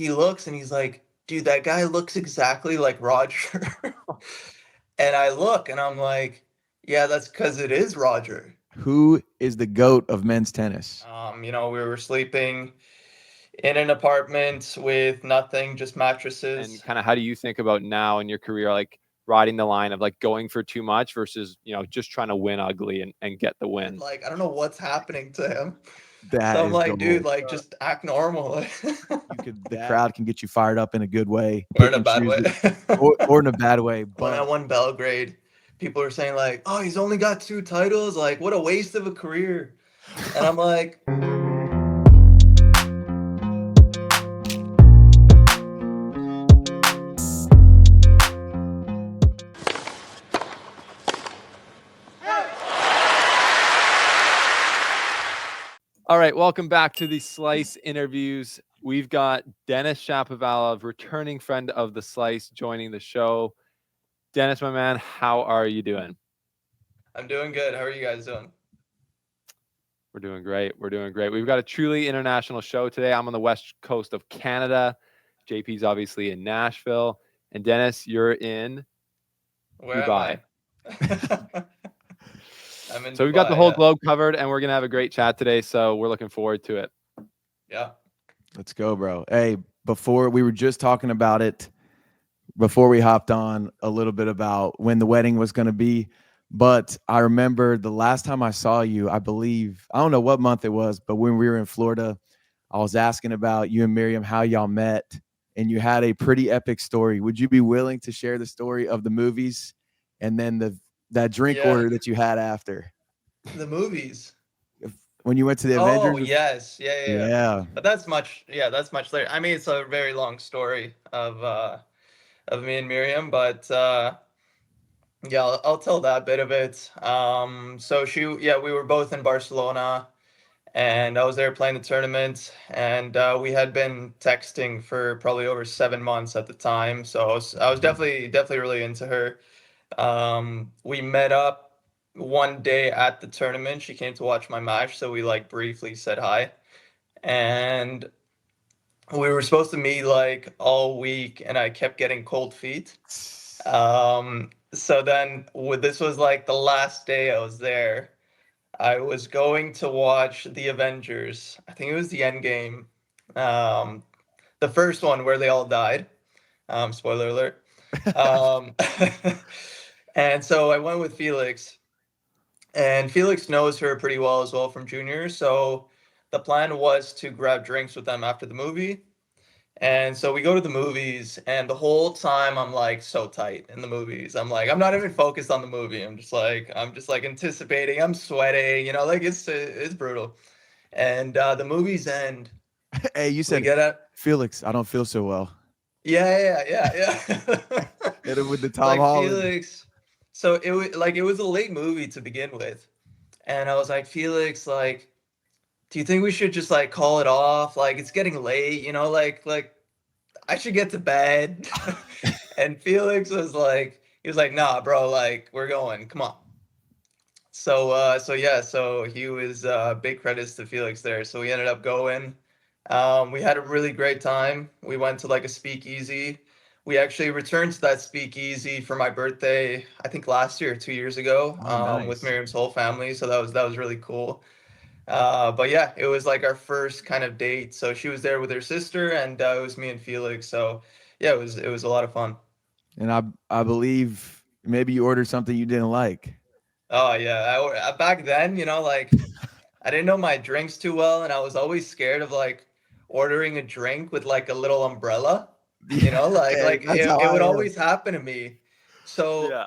he looks and he's like, dude, that guy looks exactly like Roger. And I look and I'm like, yeah, that's because it is Roger. Who is the GOAT of men's tennis? We were sleeping in an apartment with nothing, just mattresses. And kind of how do you think about now in your career, like riding the line of like going for too much versus, just trying to win ugly and get the win? Like, I don't know what's happening to him. That So I'm is like, dude, gold. like, just act normal. The crowd can get you fired up in a good way, Or in pick a and bad choose, way. or in a bad way. When I But won Belgrade, people were saying like, "Oh, he's only got 2 titles. Like, what a waste of a career." And I'm like, All right, welcome back to the Slice interviews. We've got Denis Shapovalov, returning friend of the Slice, joining the show. Denis, my man, how are you doing? I'm doing good. How are you guys doing? We're doing great. We're doing great. We've got a truly international show today. I'm on the west coast of Canada. JP's obviously in Nashville. And Denis, you're in Where Dubai. am I? I'm in So we've Dubai, got the whole yeah. globe covered, and we're going to have a great chat today. So we're looking forward to it. Yeah. let's go, bro. Hey, before we were just talking about it, before we hopped on, a little bit about when the wedding was going to be. But I remember the last time I saw you, I believe, I don't know what month it was, but when we were in Florida, I was asking about you and Miriam, how y'all met, and you had a pretty epic story. Would you be willing to share the story of the movies and then that drink Yeah. order that you had after The movies. when you went to the Oh, Avengers? yes. Yeah. Yeah. But that's much later. I mean, it's a very long story of me and Miriam, but yeah, I'll tell that bit of it. So we were both in Barcelona, and I was there playing the tournament, and we had been texting for probably over 7 months at the time. So I was definitely really into her. We met up one day at the tournament. She came to watch my match, so we like briefly said hi, and we were supposed to meet like all week, and I kept getting cold feet. So then this was like the last day I was there. I was going to watch the Avengers. I think it was the End Game. Um, the first one where they all died. Spoiler alert. Um, and so I went with Felix, and Felix knows her pretty well as well from junior. So the plan was to grab drinks with them after the movie. And so we go to the movies, and the whole time I'm like so tight in the movies. I'm like, I'm not even focused on the movie. I'm just like anticipating. I'm sweating, like it's brutal. And the movies end. Hey, you We said, get at Felix, I don't feel so well. yeah. Hit him with the Tom Like Holland. Felix. So it was a late movie to begin with, and I was like, Felix, like, do you think we should just like call it off? Like it's getting late, like I should get to bed. And Felix he was like, nah, bro, like we're going, come on. So he was big credits to Felix there. So we ended up going. We had a really great time. We went to like a speakeasy. We actually returned to that speakeasy for my birthday, I think last year, 2 years ago, Oh, with nice. Miriam's whole family. So that was really cool. But yeah, it was like our first kind of date. So she was there with her sister, and it was me and Felix. So yeah, it was a lot of fun. And I believe maybe you ordered something you didn't like. Oh yeah, back then, like I didn't know my drinks too well, and I was always scared of like ordering a drink with like a little umbrella. Like Hey, like that's it, how it I would am. always happen to me. So Yeah.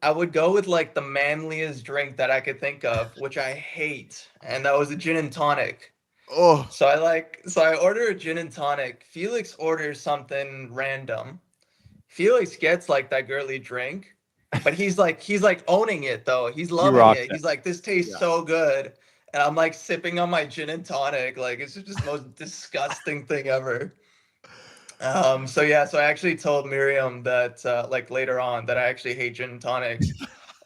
I would go with like the manliest drink that I could think of, which I hate, and that was a gin and tonic. Oh, So I order a gin and tonic. Felix orders something random. Felix gets like that girly drink, but he's like owning it though. He's You loving rocked it. it. He's like, this tastes yeah. so good. And I'm like sipping on my gin and tonic. Like it's just the most disgusting thing ever. So I actually told Miriam that like later on that I actually hate gin and tonics.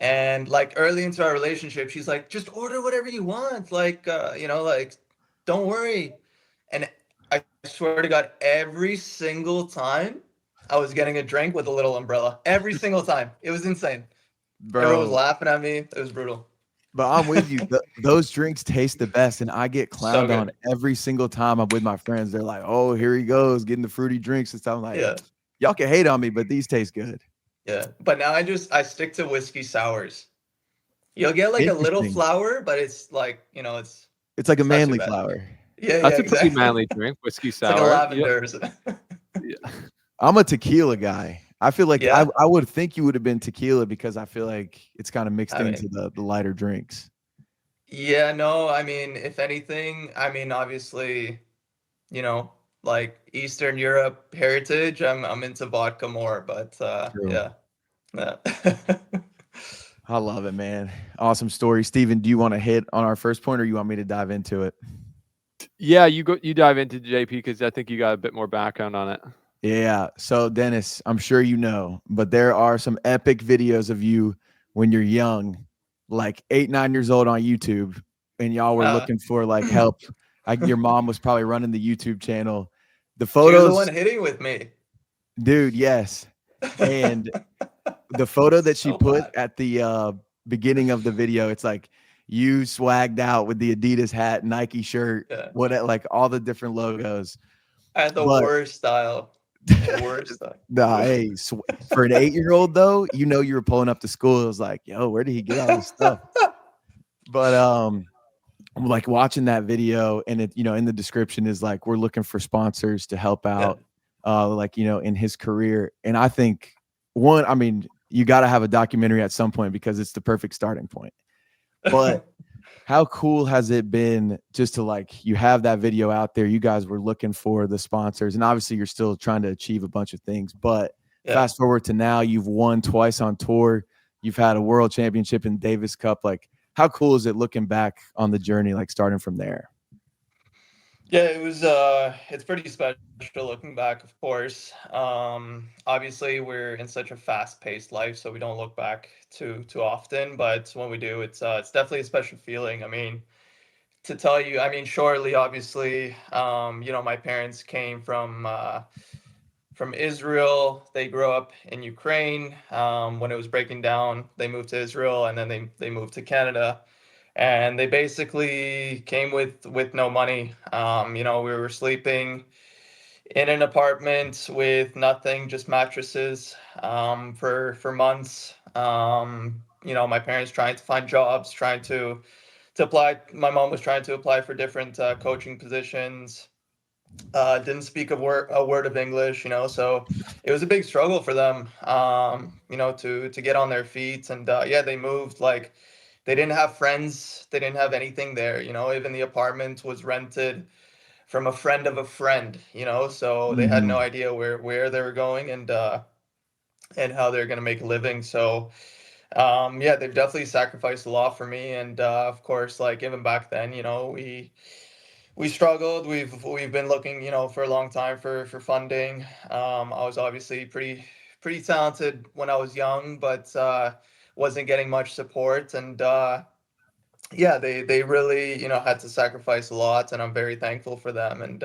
And like early into our relationship, she's like, just order whatever you want. Like like don't worry. And I swear to God, every single time I was getting a drink with a little umbrella. Every single time. It was insane. Everyone was Bro. laughing at me. It was brutal. But I'm with you. Those drinks taste the best, and I get So clowned on good. every single time I'm with my friends. They're like, "Oh, here he goes, getting the fruity drinks and stuff." I'm like, Yeah. y'all can hate on me, but these taste good. Yeah. But now I stick to whiskey sours. You'll get like a little Interesting. flower, but it's like, It's like a it's not too manly bad. flower. Yeah, yeah, That's a pretty exactly. manly drink, whiskey It's like a sour. lavender. Or something. Yeah. I'm a tequila guy. I feel like Yeah. I would think you would have been tequila because I feel like it's kind of mixed I into mean, the lighter drinks. yeah, no, I mean, if anything, I mean, obviously, you know, like Eastern Europe heritage, I'm into vodka more, but True. yeah. Yeah. I love it, man. Awesome story. Steven, do you want to hit on our first point or you want me to dive into it? Yeah, you dive into JP because I think you got a bit more background on it. Yeah. So, Dennis, I'm sure you know, but there are some epic videos of you when you're young, like 8, 9 years old on YouTube, and y'all were Uh, looking for like help. Your mom was probably running the YouTube channel. The she was the one photos, hitting with me. dude, yes. And the photo that she So put bad. at the beginning of the video, it's like you swagged out with the Adidas hat, Nike shirt, Yeah. like all the different logos. I had the But worst style. Worst style. nah, hey, for an 8-year-old though, you were pulling up to school. It was like, yo, where did he get all this stuff? But like watching that video, and it, in the description is like, we're looking for sponsors to help Yeah. out, like in his career. And I think I mean, you got to have a documentary at some point because it's the perfect starting point. But how cool has it been just to like you have that video out there? You guys were looking for the sponsors, and obviously you're still trying to achieve a bunch of things. But Yeah. fast forward to now, you've won twice on tour. You've had a world championship in Davis Cup. Like, how cool is it looking back on the journey, like starting from there? Yeah, it's pretty special looking back, of course. Obviously we're in such a fast-paced life, so we don't look back too often, but when we do, it's definitely a special feeling. I mean, to tell you, I mean, shortly, obviously, my parents came from Israel. They grew up in Ukraine. When it was breaking down, they moved to Israel, and then they moved to Canada. And they basically came with no money. We were sleeping in an apartment with nothing, just mattresses, for months. My parents trying to find jobs, trying to apply. My mom was trying to apply for different coaching positions. Didn't speak a word of English, so it was a big struggle for them, to get on their feet. And yeah, they moved, like, they didn't have friends, they didn't have anything there. Even the apartment was rented from a friend of a friend, so they had no Mhm. idea where they were going, and how they're going to make a living. So yeah, they've definitely sacrificed a lot for me. And of course, like, even back then, we struggled. We've been looking, for a long time for funding. I was obviously pretty talented when I was young, but wasn't getting much support. And yeah, they really, had to sacrifice a lot, and I'm very thankful for them. And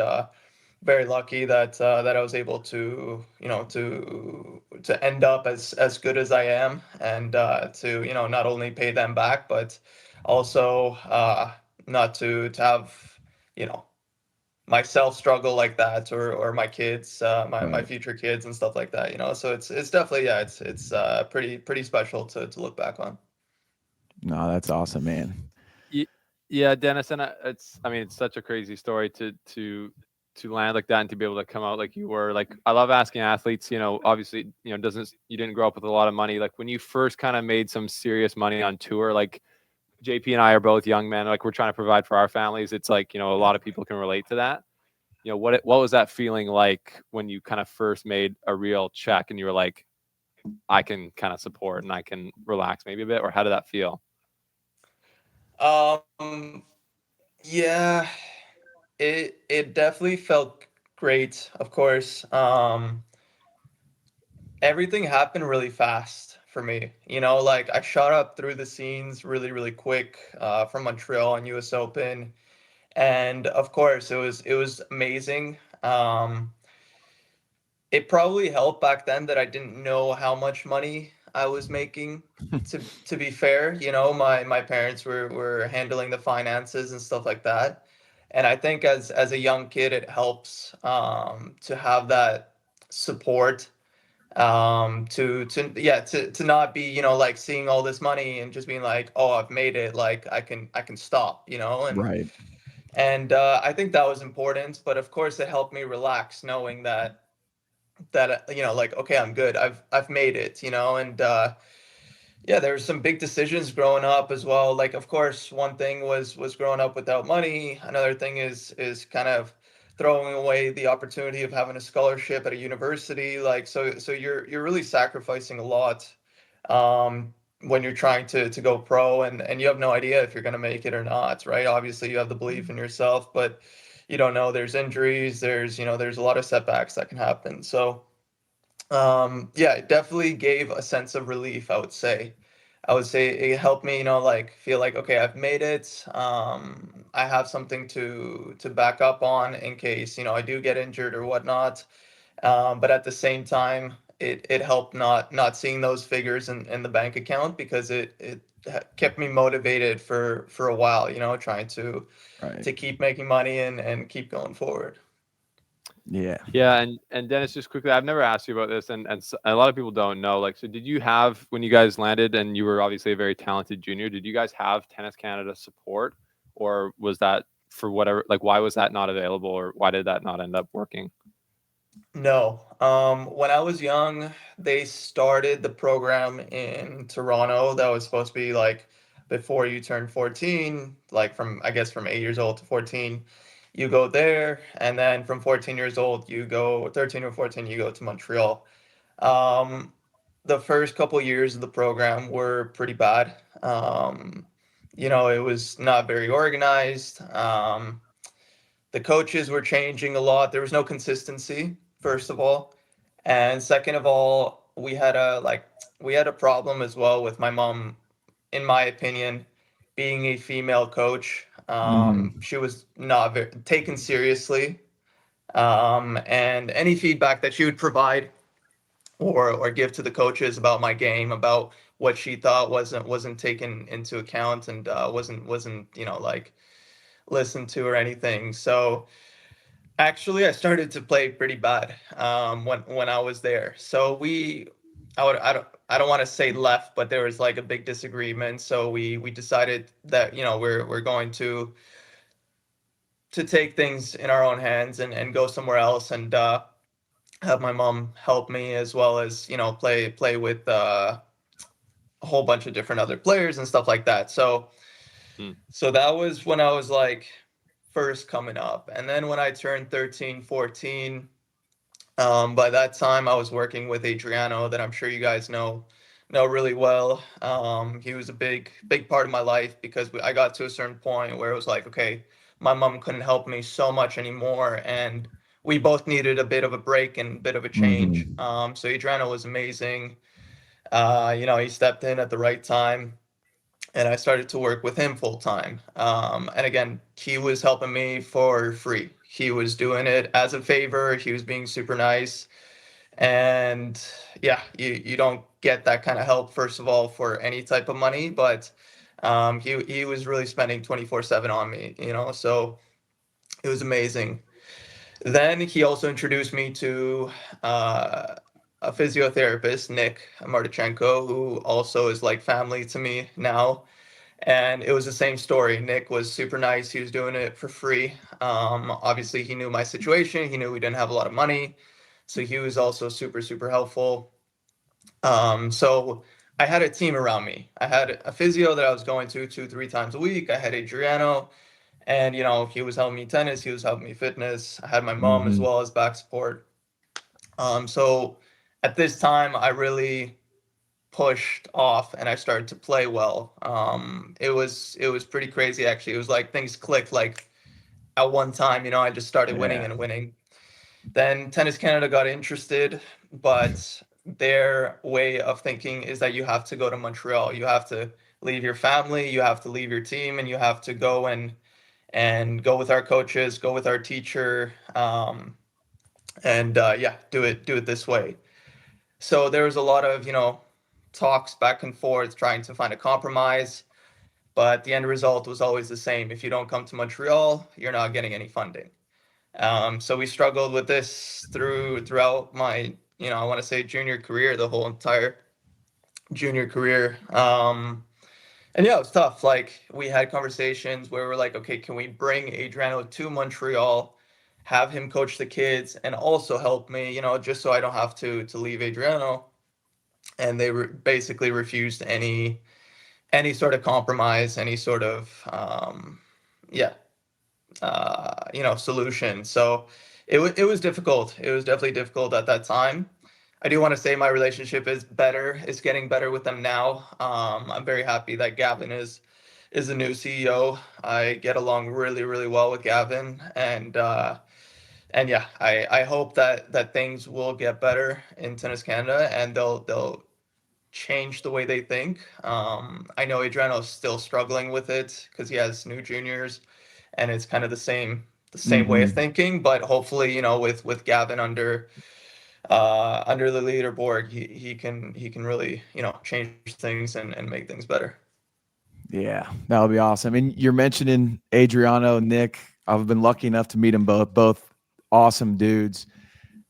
very lucky that I was able to, to end up as good as I am, and to, not only pay them back, but also not to have, you know myself struggle like that, or my kids, my Right. future kids and stuff like that. So it's definitely, yeah, it's pretty special to look back on. No, that's awesome, man. Yeah, Dennis, and I mean, it's such a crazy story to land like that and to be able to come out like you were. Like, I love asking athletes, obviously, doesn't you didn't grow up with a lot of money. Like, when you first kind of made some serious money on tour, like JP and I are both young men, like we're trying to provide for our families. It's like, a lot of people can relate to that. What was that feeling like when you kind of first made a real check and you were like, I can kind of support and I can relax maybe a bit, or how did that feel? um yeah, it definitely felt great, of course. Everything happened really fast for me. Like, I shot up through the scenes really, really quick, from Montreal and US Open. And of course, it was amazing. It probably helped back then that I didn't know how much money I was making. To be fair, my parents were handling the finances and stuff like that. And I think as a young kid, it helps to have that support, to not be, like seeing all this money and just being like, oh, I've made it, like I can stop, and Right. I think that was important. But of course, it helped me relax knowing that like, okay, I'm good, I've made it, and yeah, there were some big decisions growing up as well. Like, of course, one thing was growing up without money. Another thing is kind of throwing away the opportunity of having a scholarship at a university. Like, so you're really sacrificing a lot when you're trying to go pro, and you have no idea if you're going to make it or not, right? Obviously, you have the belief in yourself, but you don't know. There's injuries. There's a lot of setbacks that can happen. So yeah, it definitely gave a sense of relief, I would say it helped me, like feel like, okay, I've made it. I have something to back up on in case, I do get injured or whatnot. But at the same time, it helped not seeing those figures in the bank account, because it kept me motivated for a while, trying to Right. to keep making money and keep going forward. Yeah. Yeah, and Dennis, just quickly, I've never asked you about this, and a lot of people don't know. Like, so did you have, when you guys landed, and you were obviously a very talented junior, did you guys have Tennis Canada support, or was that for whatever? Like, why was that not available, or why did that not end up working? No. When I was young, they started the program in Toronto that was supposed to be like before you turn 14, like from, I guess, from 8 years old to 14, you go there. And then from 14 years old, you go 13 or 14, you go to Montreal. Um, the first couple years of the program were pretty bad. It was not very organized. The coaches were changing a lot. There was no consistency, first of all. And second of all, we had a problem as well with my mom, in my opinion, being a female coach. Hmm. She was not taken seriously. And any feedback that she would provide or give to the coaches about my game, about what she thought wasn't taken into account, and wasn't like listened to or anything. So actually, I started to play pretty bad when I was there. So I don't want to say left, but there was like a big disagreement. So we decided that we're going to take things in our own hands and go somewhere else, and have my mom help me, as well as play with a whole bunch of different other players and stuff like that. So Hmm. so that was when I was like first coming up, and then when I turned 13, 14. By that time, I was working with Adriano, that I'm sure you guys know really well. He was a big part of my life, because I got to a certain point where it was like, okay, my mom couldn't help me so much anymore, and we both needed a bit of a break and a bit of a change. Hmm. So Adriano was amazing. He stepped in at the right time, and I started to work with him full time. And again, he was helping me for free. He was doing it as a favor. He was being super nice. And yeah, you don't get that kind of help, first of all, for any type of money, but he was really spending 24/7 on me, so it was amazing. Then he also introduced me to uh, a physiotherapist, Nick Martichenko, who also is like family to me now. And it was the same story. Nick was super nice. He was doing it for free. Obviously, he knew my situation. He knew we didn't have a lot of money. So he was also super, super helpful. So I had a team around me. I had a physio that I was going to 2, 3 times a week. I had Adriano, and he was helping me tennis. He was helping me fitness. I had my mom as Hmm. well as back support. So at this time, I really pushed off and I started to play well. It was pretty crazy, actually. It was like things clicked like at one time. I just started winning Yeah. and winning. Then Tennis Canada got interested, but their way of thinking is that you have to go to Montreal. You have to leave your family, you have to leave your team, and you have to go and go with our coaches, go with our teacher. and yeah, do it this way. So there was a lot of talks back and forth trying to find a compromise, but the end result was always the same. If you don't come to Montreal, you're not getting any funding. So we struggled with this throughout my, I want to say junior career, the whole entire junior career. And yeah, it was tough. Like we had conversations where we're like, okay, can we bring Adriano to Montreal, have him coach the kids, and also help me, just so I don't have to leave Adriano. And they basically refused any sort of compromise, any sort of yeah, solution. So it was difficult. It was definitely difficult at that time. I do want to say my relationship is better. It's getting better with them now. I'm very happy that Gavin is the new CEO. I get along really, really well with Gavin, and yeah, I hope that things will get better in Tennis Canada, and they'll change the way they think. I know Adriano's still struggling with it because he has new juniors, and it's kind of the same way of Hmm. thinking. But hopefully, with Gavin under the leaderboard, he can really change things and make things better. Yeah, that would be awesome. And you're mentioning Adriano, Nick. I've been lucky enough to meet them both awesome dudes.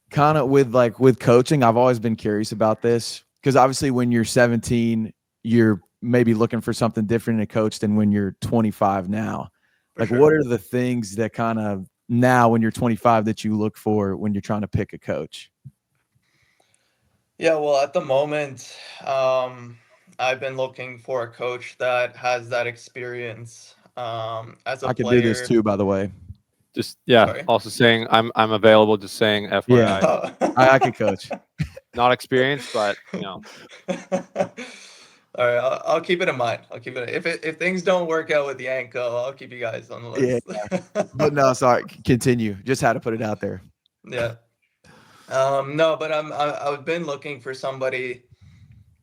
Kind of with coaching, I've always been curious about this because obviously when you're 17, you're maybe looking for something different in a coach than when you're 25 now. For Like, sure. what are the things that kind of now when you're 25 that you look for when you're trying to pick a coach? Yeah, well, at the moment, I've been looking for a coach that has that experience as a I could do this player. too, by the way. Just yeah. Sorry. Also saying I'm available. Just saying Yeah, FYI. Oh. I could coach. Not experienced, but All right, I'll keep it in mind. I'll keep it. If things don't work out with Yanko, I'll keep you guys on the Yeah, list. but no, sorry. Continue. Just had to put it out there. Yeah. No, but I've been looking for somebody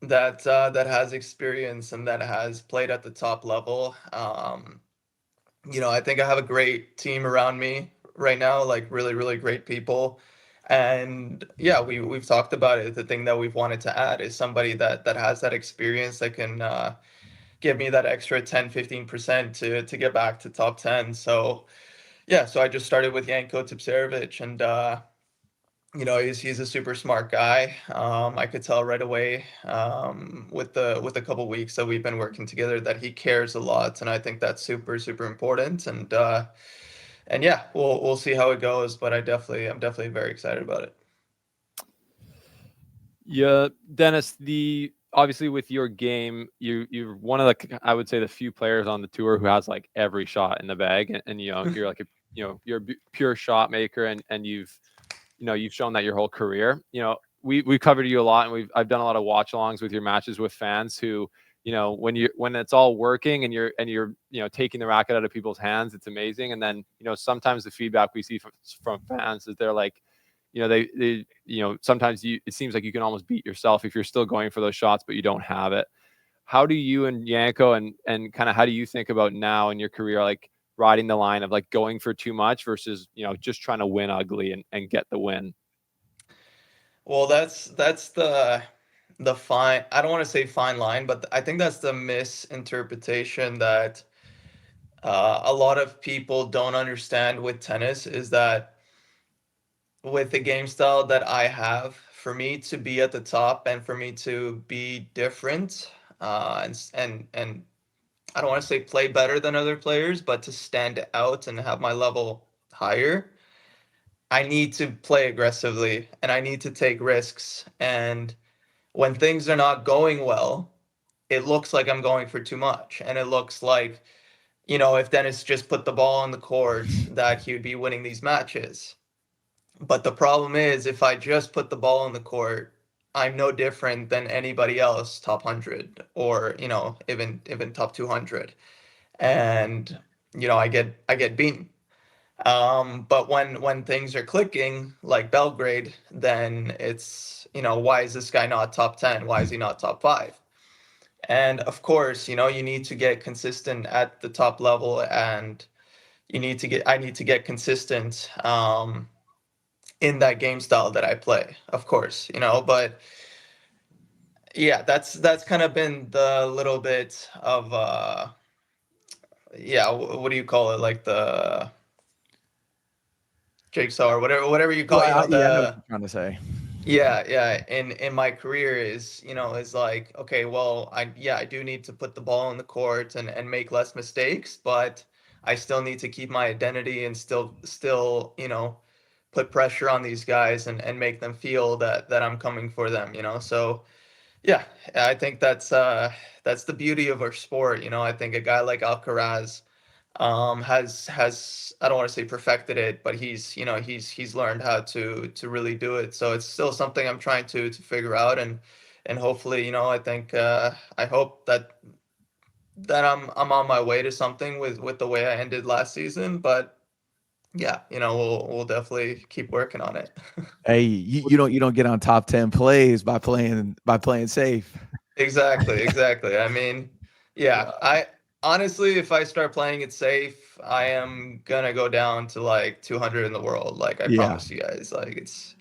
that has experience and that has played at the top level. I think I have a great team around me right now, like really, really great people. And yeah, we've talked about it. The thing that we've wanted to add is somebody that has that experience that can give me that extra 10-15% to get back to top 10. So yeah, so I just started with Yanko Tipsarevic, and he's a super smart guy. I could tell right away with a couple weeks that we've been working together that he cares a lot, and I think that's super super important. And yeah, we'll see how it goes, but I'm definitely very excited about it. yeah, Dennis. The obviously with your game, you're one of the I would say the few players on the tour who has like every shot in the bag, and you're like you're a pure shot maker, and you've shown that your whole career. We covered you a lot, and I've done a lot of watch alongs with your matches with fans who, when it's all working and you're taking the racket out of people's hands, it's amazing. And then sometimes the feedback we see from fans is they're like, they sometimes it seems like you can almost beat yourself if you're still going for those shots, but you don't have it. How do you and Yanko and kind of how do you think about now in your career, like riding the line of like going for too much versus just trying to win ugly and get the win? Well, that's the fine. I don't want to say fine line, but I think that's the misinterpretation that a lot of people don't understand with tennis is that with the game style that I have, for me to be at the top and for me to be different, and I don't want to say play better than other players, but to stand out and have my level higher, I need to play aggressively and I need to take risks. And when things are not going well, it looks like I'm going for too much, and it looks like if Dennis just put the ball on the court, that he would be winning these matches. But the problem is, if I just put the ball on the court, I'm no different than anybody else, top 100 or even top 200, and I get beaten. But when things are clicking, like Belgrade, then it's why is this guy not top 10? Why is he not top 5? And of course, you need to get consistent at the top level, and I need to get consistent in that game style that I play, of course, but yeah, that's kind of been the little bit of yeah, what do you call it? Like the jigsaw or whatever you call, Yeah, I know what the you're trying to say. yeah, in my career is like, okay, well, I do need to put the ball in the court and make less mistakes, but I still need to keep my identity and still, put pressure on these guys and make them feel that I'm coming for them, So yeah, I think that's the beauty of our sport, I think a guy like Alcaraz has I don't want to say perfected it, but he's learned how to really do it. So it's still something I'm trying to figure out, and hopefully, I think I hope that I'm on my way to something with the way I ended last season. But yeah, we'll definitely keep working on it. Hey, you don't get on top 10 plays by playing safe. Exactly. I mean, yeah, I honestly, if I start playing it safe, I am gonna go down to like 200 in the world. Like I Yeah. promise you guys, like it's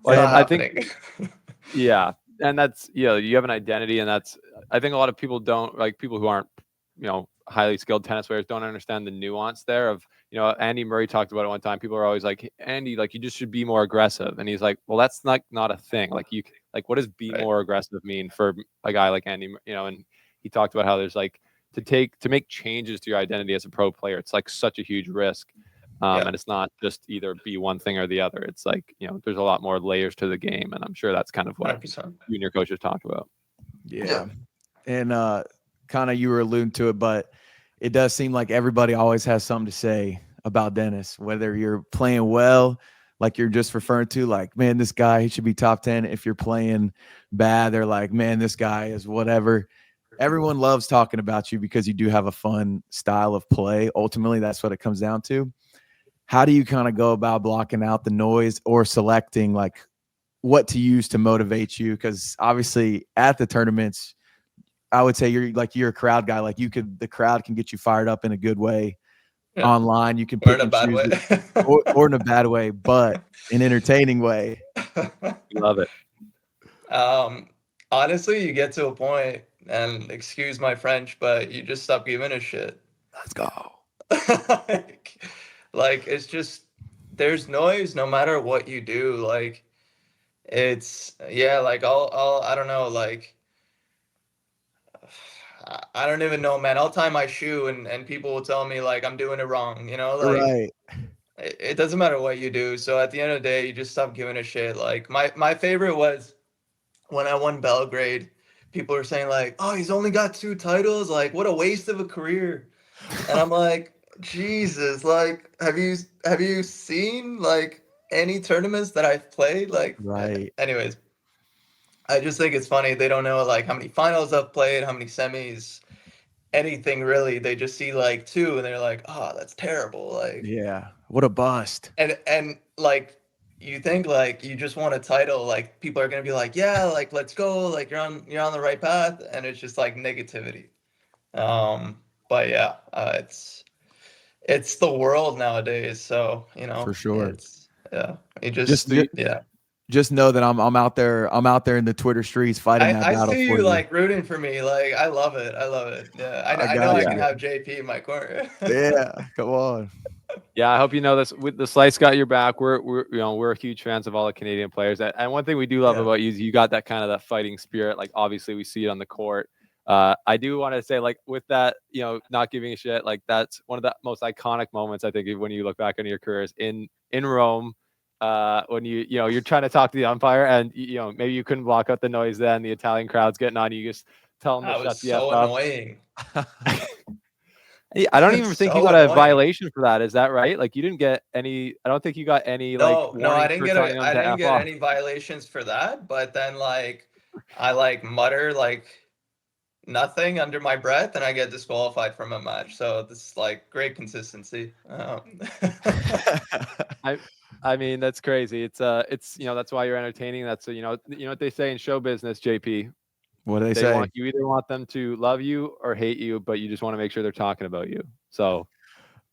Well, not I think happening. yeah, and that's you have an identity, and that's I think a lot of people don't like people who aren't highly skilled tennis players don't understand the nuance there of Andy Murray talked about it one time. People are always like, Andy, like you just should be more aggressive, and he's like, well, that's not a thing. Like like what does be Right. more aggressive mean for a guy like Andy? And he talked about how there's like to make changes to your identity as a pro player, it's like such a huge risk. Yeah, And it's not just either be one thing or the other. It's like, there's a lot more layers to the game. And I'm sure that's kind of what 100%. you and your coaches talk about. Yeah. And kind of you were alluding to it, but it does seem like everybody always has something to say about Denis, whether you're playing well, like you're just referring to, like, man, this guy, he should be top 10. If you're playing bad, they're like, man, this guy is whatever. Everyone loves talking about you because you do have a fun style of play. Ultimately, that's what it comes down to. How do you kind of go about blocking out the noise or selecting like what to use to motivate you? Because obviously at the tournaments, I would say you're a crowd guy. Like the crowd can get you fired up in a good way. Yeah. Online, you can Or in pick a and bad choose way. it, or in a bad way, but an entertaining way. Love it. um, honestly, you get to a point, and excuse my French, but you just stop giving a shit. Let's go. like, like it's just there's noise no matter what you do. Like it's yeah, like I don't know, like I don't even know, man. I'll tie my shoe and people will tell me like I'm doing it wrong, like Right. it doesn't matter what you do. So at the end of the day, you just stop giving a shit. Like my favorite was when I won Belgrade. People were saying like, "Oh, he's only got 2 titles. Like, what a waste of a career." And I'm like, Jesus, like, have you seen like any tournaments that I've played? Like, Right. anyways, I just think it's funny. They don't know like how many finals I've played, how many semis, anything really. They just see like 2 and they're like, oh, that's terrible. Like, Yeah. What a bust. and like you think like you just want a title, like people are gonna be like, yeah, like let's go, like you're on the right path, and it's just like negativity. But yeah, it's the world nowadays, so For sure. it's yeah. You Just So you, yeah. just know that I'm out there. I'm out there in the Twitter streets fighting that I battle see for you you. like rooting for me. Like I love it. I love it. Yeah, I I know I got can yeah. you. have JP in my corner. Yeah. Come on. Yeah, I hope you know this. With the Slice got your back. We're huge fans of all the Canadian players. And one thing we do love Yeah. about you is you got that kind of that fighting spirit. Like obviously we see it on the court. I do want to say like with that, not giving a shit. Like that's one of the most iconic moments I think when you look back on your careers in Rome. When you're trying to talk to the umpire and maybe you couldn't block out the noise. Then the Italian crowd's getting on you. You just tell them to That was shut the f so up. annoying. Yeah, I don't even It's think you so got a annoying. violation for that. Is that right? Like you didn't get any. I don't think you got any like No, warnings for telling them I to didn't f get off. any violations for that, but then like I like mutter like nothing under my breath and I get disqualified from a match. So this is like great consistency. I I mean that's crazy. It's that's why you're entertaining. That's what they say in show business, JP. What do they They say? want you either want them to love you or hate you, but you just want to make sure they're talking about you. So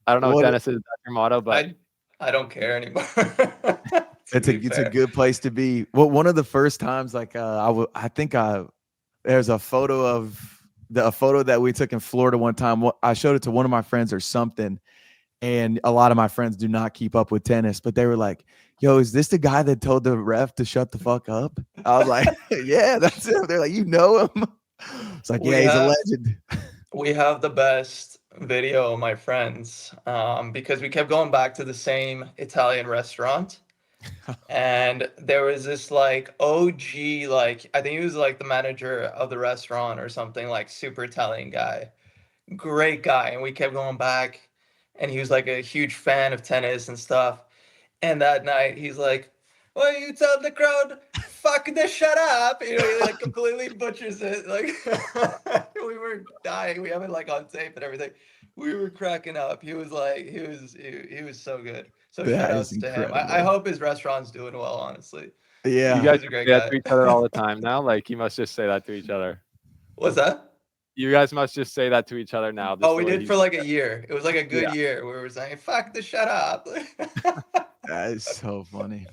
I don't know if What Dennis is that's your motto, but I I don't care anymore. To It's be a fair. good place to be. Well, one of the first times, like I think there's a photo of a photo that we took in Florida one time. I showed it to one of my friends or something, and a lot of my friends do not keep up with tennis, but they were like, "Yo, is this the guy that told the ref to shut the fuck up?" I was like, "Yeah, that's him." They're like, "You know him?" It's like, "Yeah, We he's a have legend." we have the best video, my friends, because we kept going back to the same Italian restaurant. And there was this like OG, like I think he was like the manager of the restaurant or something, like super Italian guy, great guy. And we kept going back, and he was like a huge fan of tennis and stuff. And that night, he's like, "Well, you tell the crowd, fuck the shut up." You know, he like completely butchers it. Like we were dying. We have it like on tape and everything. We were cracking up. He was like, he was so good. So shout That is outs to him. I incredible. hope his restaurant's doing well, honestly. You Yeah. guys He's a great say that guy. to each other all the time now. Like you must just say that to each other. What's that? You guys must just say that to each other now. Just Oh, the we way did he for said like a it. year. It was like a good Yeah. year where we were saying, fuck the shut up. That is so funny.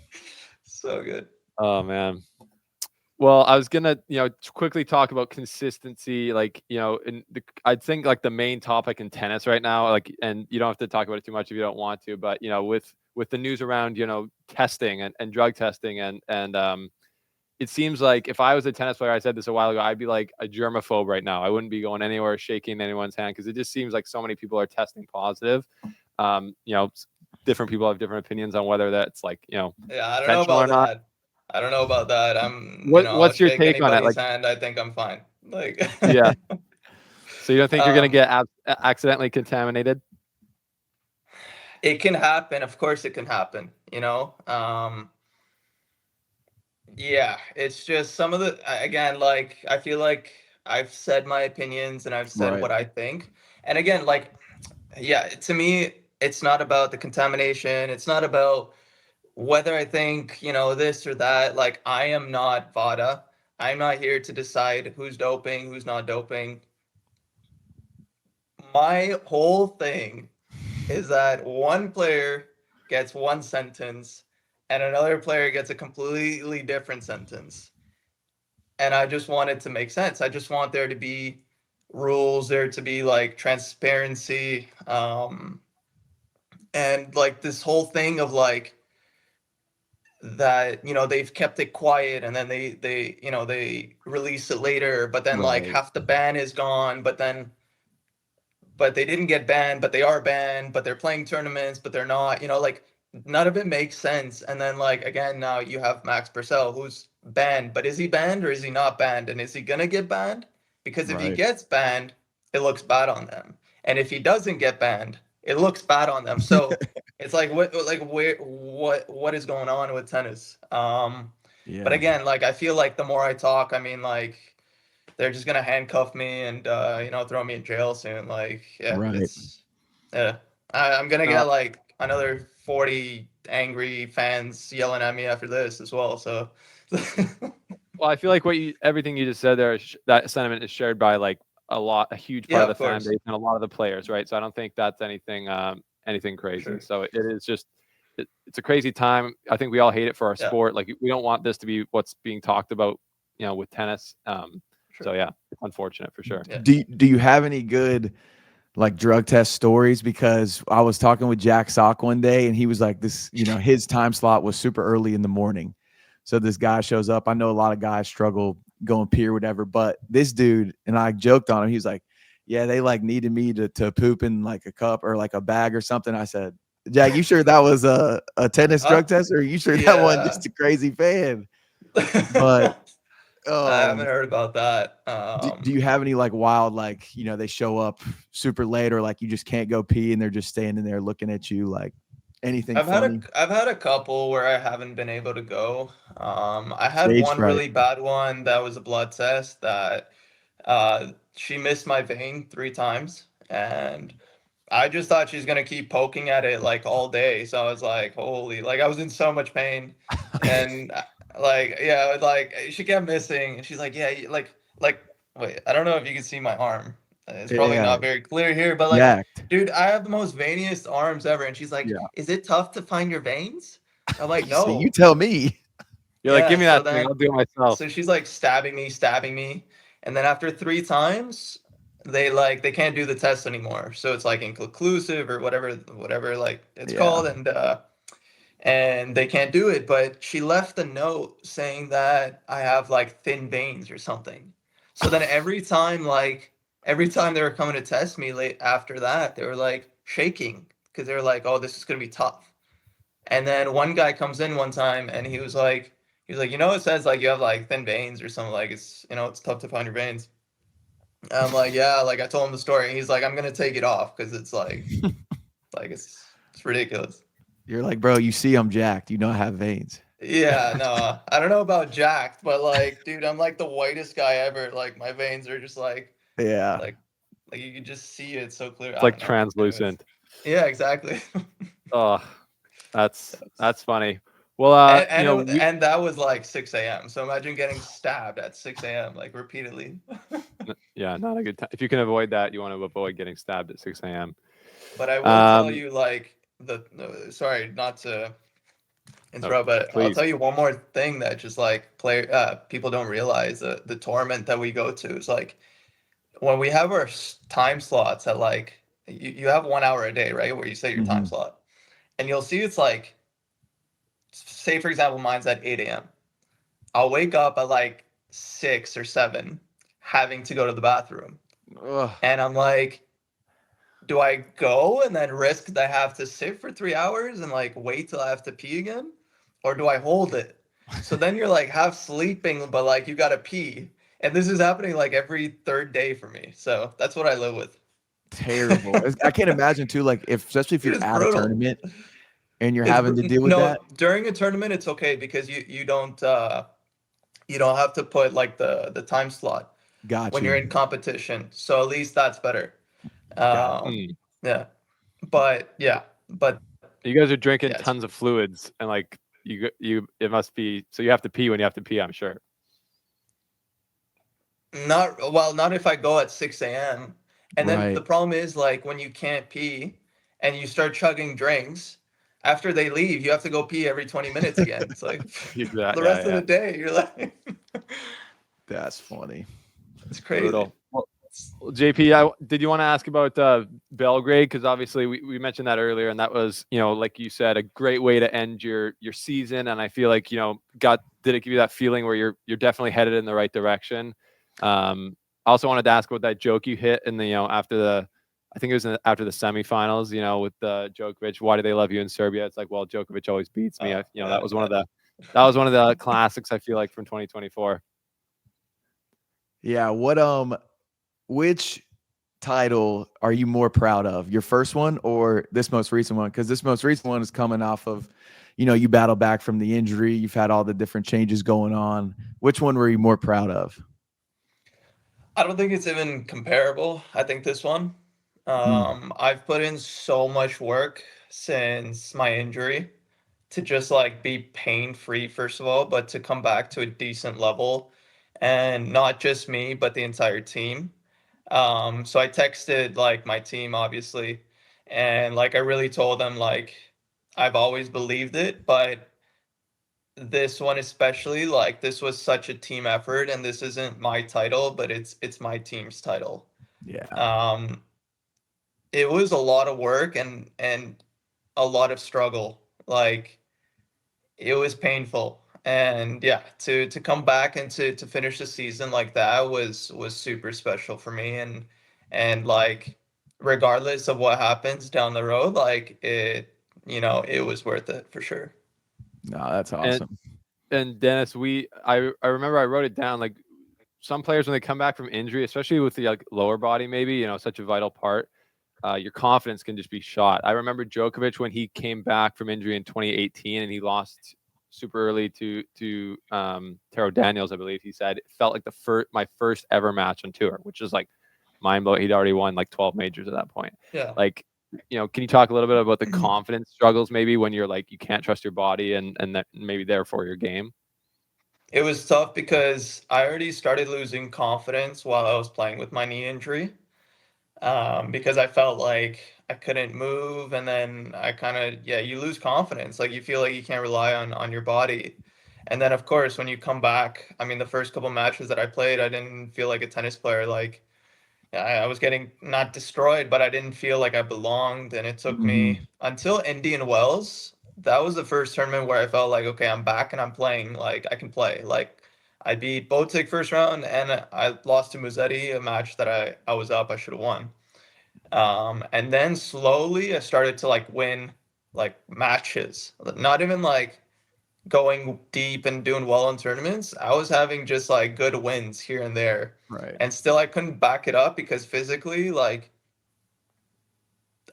So good. Oh man. Well, I was gonna, quickly talk about consistency, like, I think like the main topic in tennis right now, like, and you don't have to talk about it too much if you don't want to, but with the news around, testing and drug testing and it seems like if I was a tennis player, I said this a while ago, I'd be like a germaphobe right now. I wouldn't be going anywhere shaking anyone's hand because it just seems like so many people are testing positive. Different people have different opinions on whether that's like, Yeah, I don't know intentional or about not. that. I don't know about that. I'll What's your shake take on it? anybody's Like, hand. I think I'm fine. Like, yeah. So you don't think you're going to um, get accidentally contaminated? it can happen. Of course, it can happen. Yeah, it's just some of the again, like I feel like I've said my opinions and I've said Right. what I think. And again, like, yeah, to me, it's not about the contamination. It's not about whether I think, this or that. Like, I am not VADA. I'm not here to decide who's doping, who's not doping. My whole thing is that one player gets one sentence and another player gets a completely different sentence. And I just want it to make sense. I just want there to be rules, there to be like transparency, and like this whole thing of like that they've kept it quiet and then they release it later, but then like Right. half the ban is gone, but they didn't get banned, but they are banned, but they're playing tournaments, but they're not, like none of it makes sense. And then like again, now you have Max Purcell who's banned, but is he banned or is he not banned? And is he gonna get banned? Because if he Right. gets banned, it looks bad on them. And if he doesn't get banned, it looks bad on them. So it's like what is going on with tennis? But Yeah. again, like I feel like the more I talk, I mean like they're just gonna handcuff me and throw me in jail soon. Like, yeah, Right. I'm gonna No, get like another 40 angry fans yelling at me after this as well. So, well, I feel like everything you just said there, that sentiment is shared by like a huge part yeah, of the of fan course, base and a lot of the players, right? So I don't think that's anything for crazy. sure, So it is just, it's a crazy time. I think we all hate it for our yeah, sport. Like we don't want this to be what's being talked about, with tennis. So sure, yeah, it's unfortunate for sure. yeah, Do you have any good like drug test stories? Because I was talking with Jack Sock one day and he was like this, his time slot was super early in the morning. So this guy shows up. I know a lot of guys struggle going pee or whatever, but this dude, and I joked on him, he's like, yeah, they like needed me to poop in like a cup or like a bag or something. I said, Jack, you sure that was a tennis uh, drug test, or are you sure that wasn't yeah. just a crazy fan? But I haven't um heard about that. do you have any like wild, like, they show up super late or like you just can't go pee and they're just standing there looking at you, like anything funny? I've had a couple where I haven't been able to go. I had Stage one fright. really bad one that was a blood test that she missed my vein 3 times, and I just thought she's gonna keep poking at it like all day. So I was like, holy, like I was in so much pain, and like yeah, like she kept missing, and she's like, yeah, like wait, I don't know if you can see my arm. It's probably Yeah, not very clear here, but like, jacked. dude, I have the most veiniest arms ever. And she's like, Yeah. is it tough to find your veins? I'm like, See, you no. tell me. You're like, give Yeah. me So that thing. then, I'll do it myself. so she's like stabbing me. And then after 3 times, they can't do the test anymore. So it's like inconclusive or whatever like it's Yeah. called. And they can't do it. But she left a note saying that I have like thin veins or something. So then every time they were coming to test me late after that, they were like shaking because they were like, "Oh, this is gonna be tough." And then one guy comes in one time and it says like you have like thin veins or something, like it's tough to find your veins. And I'm like, yeah, like I told him the story, and he's like, I'm gonna take it off because it's like it's ridiculous. You're like, bro, you see I'm jacked. You know I have veins. Yeah, no, I don't know about jacked, but like, dude, I'm like the whitest guy ever. Like my veins are just Yeah. like like you can just see it so clear. It's I like don't know. Anyways. translucent. Yeah, exactly. Oh, that's funny. Well, and you and, know, it, and that was like 6 a.m. So imagine getting stabbed at 6 a.m. like repeatedly. yeah, not a good time. If you can avoid that, you want to avoid getting stabbed at 6 a.m. But I will tell Um, you, like sorry, not to no, interrupt, but I'll please. tell you one more thing that just like people don't realize the torment that we go to is like when we have our time slots at like you have 1 hour a day, right? Where you set your time Mhm. slot, and you'll see it's like, say for example, mine's at 8 a.m. I'll wake up at like 6 or 7, having to go to the bathroom, Ugh. and I'm like, do I go and then risk that I have to sit for 3 hours and like wait till I have to pee again? Or do I hold it? So then you're like half sleeping, but like you gotta pee. And this is happening like every third day for me. So that's what I live with. Terrible. I can't imagine too, like especially if Dude, you're it's at a brutal. tournament and you're having to deal with No, that. during a tournament it's okay because you don't have to put like the time slot Got when you're you. in competition. So at least that's better. Got Um Mm. yeah. But You guys are drinking yeah, it's tons of fluids, and like it must be so you have to pee when you have to pee. I'm sure. not if I go at 6 a.m. And then the right. problem is like when you can't pee and you start chugging drinks, after they leave, you have to go pee every 20 minutes again. It's like Exactly. the Yeah, rest of yeah. the day, you're like That's funny. it's crazy. Brutal. Well, JP, did you want to ask about Belgrade? Because obviously we mentioned that earlier, and that was, like you said, a great way to end your season. And I feel like, did it give you that feeling where you're definitely headed in the right direction? I also wanted to ask about that joke you hit in the, after the, I think it was after the semifinals, with Djokovic. Why do they love you in Serbia? It's like, well, Djokovic always beats me. That was one of the classics, I feel like, from 2024. Yeah. Which title are you more proud of? Your first one or this most recent one? Because this most recent one is coming off of, you battled back from the injury. You've had all the different changes going on. Which one were you more proud of? I don't think it's even comparable. I think this one. Mm, I've put in so much work since my injury to just like be pain free, first of all, but to come back to a decent level, and not just me, but the entire team. So I texted like my team, obviously, and like I really told them like I've always believed it, but this one especially, like this was such a team effort, and this isn't my title, but it's my team's title. yeah. Um, it was a lot of work and a lot of struggle. Like it was painful. And yeah, to come back and to finish the season like that was super special for me. And like regardless of what happens down the road, like it was worth it for sure. No, that's And awesome. and Dennis, I remember I wrote it down, like some players when they come back from injury, especially with the like lower body, maybe, such a vital part, your confidence can just be shot. I remember Djokovic when he came back from injury in 2018 and he lost super early to Taro Daniels, I believe he said. It felt like my first ever match on tour, which is like mind blowing. He'd already won like 12 majors at that point. Yeah. Like, can you talk a little bit about the confidence struggles maybe when you're like you can't trust your body and that maybe therefore your game? It was tough because I already started losing confidence while I was playing with my knee injury. because I felt like I couldn't move, and then I kind of, yeah, you lose confidence. Like you feel like you can't rely on your body. And then of course when you come back, I mean the first couple matches that I played, I didn't feel like a tennis player. Like I was getting not destroyed, but I didn't feel like I belonged. And it took me Mhm. until Indian Wells. That was the first tournament where I felt like, okay, I'm back and I'm playing. Like I can play. Like I beat Botic first round, and I lost to Musetti, a match that I was up. I should have won. And then slowly I started to like win like matches. Not even like going deep and doing well in tournaments. I was having just like good wins here and there. Right. And still I couldn't back it up because physically, like,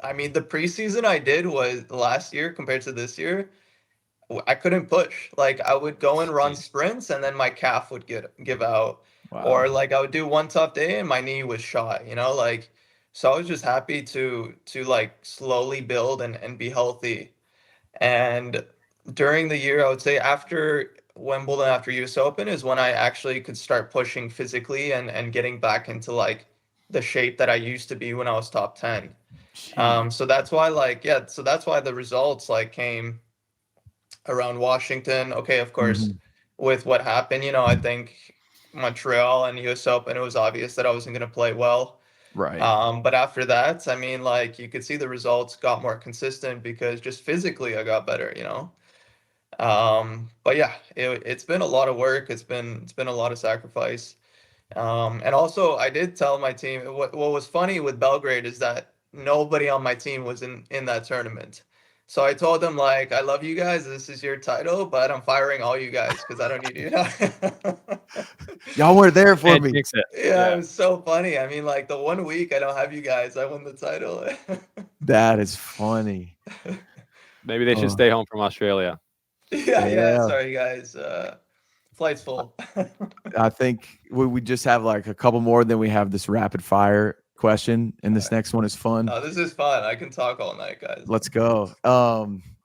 I mean, the preseason I did was last year compared to this year, I couldn't push. Like I would go and run Jeez. sprints and then my calf would give out. Wow. Or like I would do one tough day and my knee was shot, like so I was just happy to like slowly build and be healthy. And during the year, I would say after Wimbledon, after US Open is when I actually could start pushing physically and getting back into like the shape that I used to be when I was top 10. Gee. So that's why like yeah, so that's why the results like came around Washington. Okay, of course, Mhm. with what happened, I think Montreal and US Open, it was obvious that I wasn't going to play well. Right. But after that, I mean, like you could see the results got more consistent because just physically I got better. But yeah, it's been a lot of work. It's been a lot of sacrifice. And also, I did tell my team what was funny with Belgrade is that nobody on my team was in that tournament. So I told them like, I love you guys. This is your title, but I'm firing all you guys because I don't need you. Y'all weren't there for And me. jinx it. Yeah, it Yeah. was so funny. I mean, like the one week I don't have you guys, I won the title. That is funny. Maybe they should Oh, stay home from Australia. Yeah, yeah. yeah. Sorry, guys. Flight's full. I think we just have like a couple more, then we have this rapid fire question, and All this right. next one is fun. Oh, this is fun. I can talk all night, guys. Let's go.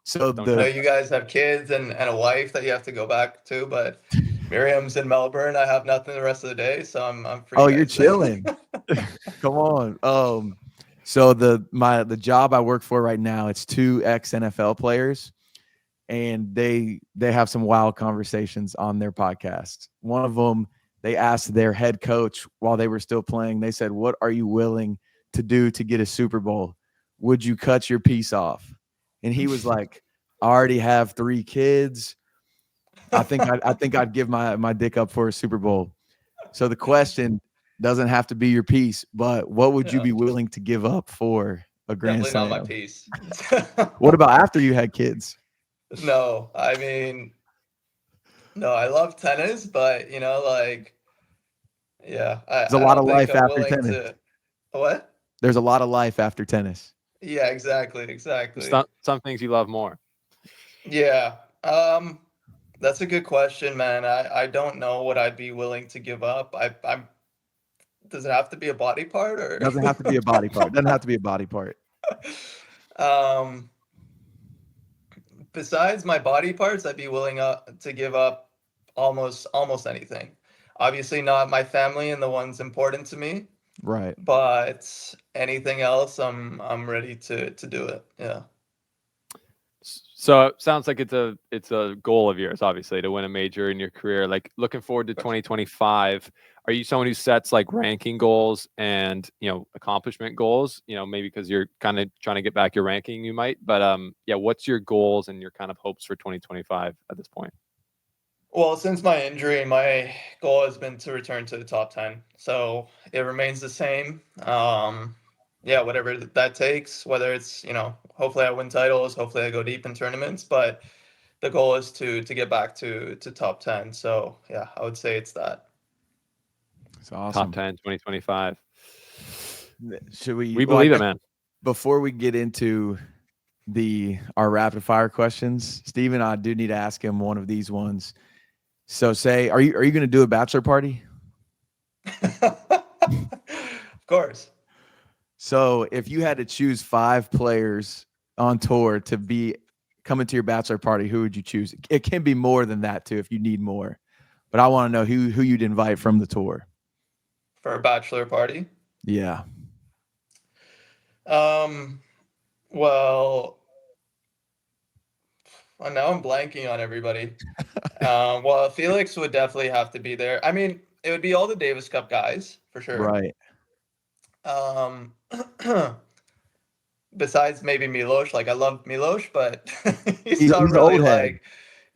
So Don't I know the tempt you us. guys have kids and a wife that you have to go back to, but Miriam's in Melbourne. I have nothing the rest of the day, so I'm free, oh, you're guys. chilling. Come on. So the job I work for right now, it's two ex NFL players, and they have some wild conversations on their podcast. One of them, they asked their head coach while they were still playing. They said, "What are you willing to do to get a Super Bowl? Would you cut your piece off?" And he was like, "I already have 3 kids. I think I'd give my dick up for a Super Bowl." So the question doesn't have to be your piece, but what would you Yeah, be willing to give up for a Grand definitely not my Slam? piece. What about after you had kids? No, I mean, no, I love tennis, but like, yeah, There's a I lot don't of think life I'm after willing tennis. to. What? There's a lot of life after tennis. Yeah, exactly, exactly. Some things you love more. Yeah. That's a good question, man. I don't know what I'd be willing to give up. I'm Does it have to be a body part or? Doesn't have to be a body part. Doesn't have to be a body part. um Besides my body parts, I'd be willing to give up almost anything. Obviously not my family and the ones important to me, Right. but anything else I'm ready to do it. Yeah. So it sounds like it's a goal of yours, obviously, to win a major in your career. Like looking forward to Of course. 2025. Are you someone who sets like ranking goals and accomplishment goals? Maybe because you're kind of trying to get back your ranking, you might. But yeah, what's your goals and your kind of hopes for 2025 at this point? Well, since my injury, my goal has been to return to the top 10. So it remains the same. Yeah, whatever that takes, whether it's, hopefully I win titles, hopefully I go deep in tournaments, but the goal is to get back to top 10. So yeah, I would say it's that. It's Top awesome. 10, 2025. Should we We well, I believe it, guess man. before we get into our rapid fire questions, Steven, I do need to ask him one of these ones. So say, are you going to do a bachelor party? Of course. So if you had to choose 5 players on tour to be coming to your bachelor party, who would you choose? It can be more than that too if you need more. But I want to know who you'd invite from the tour. For a bachelor party. Yeah. Well, now I'm blanking on everybody. Well, Felix would definitely have to be there. I mean, it would be all the Davis Cup guys for sure. Right. Um, besides maybe Milos, like I love Milos, but he's He's not an really old head.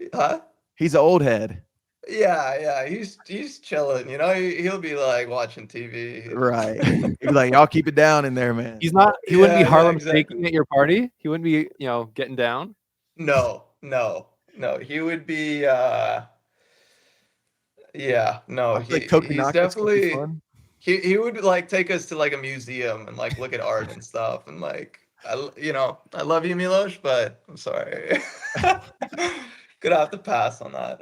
like, huh? He's an old head. Yeah, he's chilling. You know, he'll be like watching TV. Right. He'd be like, y'all keep it down in there, man. He's not. He wouldn't be Yeah, Harlem exactly. shaking at your party. He wouldn't be, getting down. No. He would be. Yeah, no. I feel like He's Tokanaka's could be definitely. fun. He would like take us to like a museum and like look at art and stuff and like I love you, Milos, but I'm sorry. Gonna have to pass on that.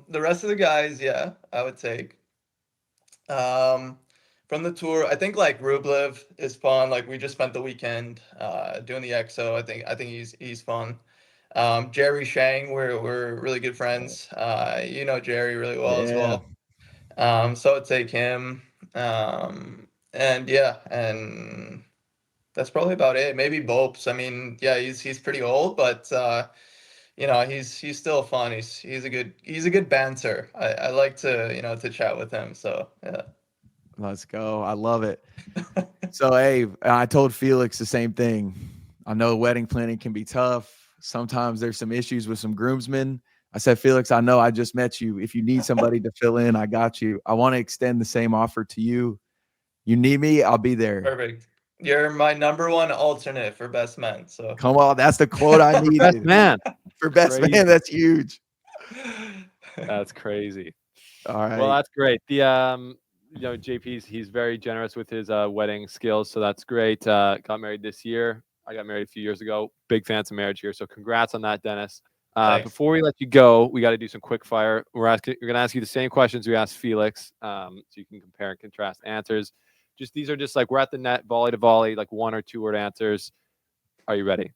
The rest of the guys, yeah, I would take. Um, from the tour, I think like Rublev is fun. Like we just spent the weekend doing the EXO. I think he's fun. Jerry Shang, we're really good friends. You know Jerry really well as Yeah. well. So I'd take him. And yeah, and that's probably about it. Maybe Bopes. I mean, yeah, he's pretty old, but he's still fun. He's a good banter. I like to to chat with him. So yeah. Let's go. I love it. So, hey, I told Felix the same thing. I know wedding planning can be tough. Sometimes there's some issues with some groomsmen. I said, Felix, I know I just met you. If you need somebody to fill in, I got you. I want to extend the same offer to you. You need me, I'll be there. Perfect. You're my number one alternate for best man. So Come on, that's the quote I Best needed. man. For best Crazy. man, that's huge. That's crazy. All right. Well, that's great. The he's very generous with his wedding skills, so that's great. Got married this year. I got married a few years ago. Big fans of marriage here, so congrats on that, Dennis. Thanks. Before we let you go, we got to do some quick fire. We're going to ask you the same questions we asked Felix, so you can compare and contrast answers. These are just like we're at the net, volley to volley, like 1 or 2 word answers. Are you ready?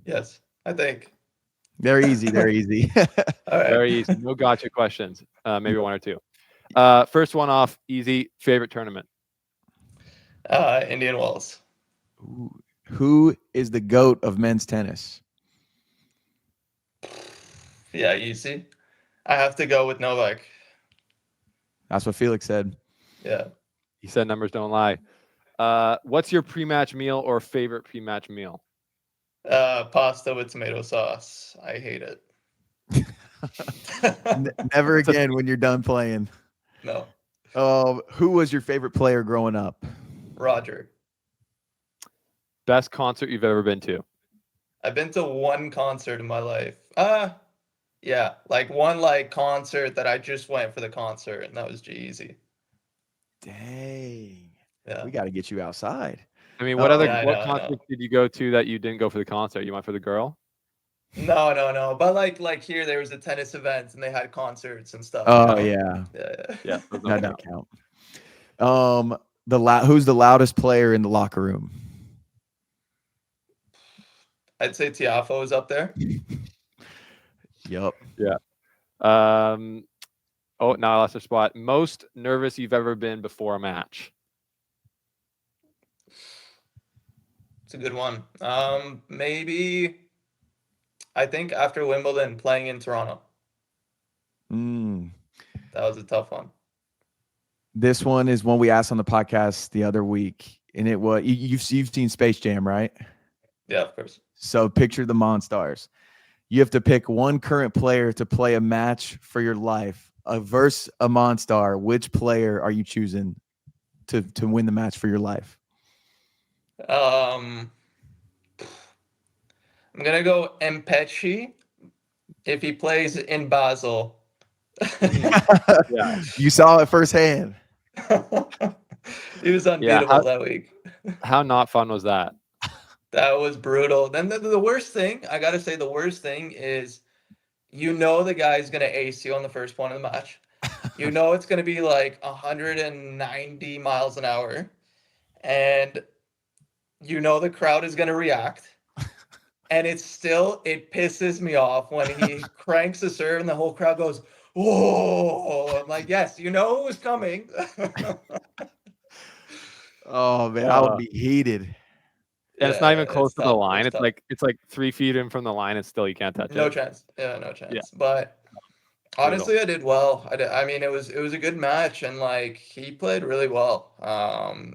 Yes, I think. They're easy. They're easy. All right. Very easy. No gotcha questions. Maybe 1 or 2. First one off, easy. Favorite tournament? Indian Wells. Who is the GOAT of men's tennis? Yeah, easy. I have to go with Novak. That's what Felix said. Yeah. He said numbers don't lie. What's your pre-match meal or favorite pre-match meal? Pasta with tomato sauce. I hate it. Never again when you're done playing. No. Who was your favorite player growing up? Roger. Best concert you've ever been to? I've been to one concert in my life. Yeah, like one concert that I just went for the concert, and that was G-Eazy. Dang. Yeah. We got to get you outside. I mean, what Yeah, I know, I concert know. did you go to that you didn't go for the concert? You went for the girl? No. But like here, there was a tennis event, and they had concerts and stuff. Oh, you yeah. know? Yeah. Yeah, That don't count. Who's the loudest player in the locker room? I'd say Tiafo is up there. Yup. Yeah. Now I lost a spot. Most nervous you've ever been before a match? It's a good one. Maybe I think after Wimbledon playing in Toronto. That was a tough one. This one is one we asked on the podcast the other week, and it was you've seen Space Jam, right? Yeah, of course. So picture the Monstars. You have to pick one current player to play a match for your life. Versus a Monstar, which player are you choosing to win the match for your life? I'm gonna go Mpechi if he plays in Basel. Yeah. You saw it firsthand. He was unbeatable that week. How not fun was that? That was brutal. Then the worst thing, I gotta say, the worst thing is, the guy's gonna ace you on the first point of the match. It's gonna be like 190 miles an hour, and the crowd is gonna react. And it pisses me off when he cranks the serve and the whole crowd goes, "Whoa!" I'm like, yes, it was coming. Oh man, I would be heated. And it's not even yeah, close it's to the tough. line. It's It's tough. like 3 feet in from the line, and still you can't touch No it. chance. Yeah, no Yeah, chance. But brutal. honestly, I did well. I mean, it was a good match, and like he played really well.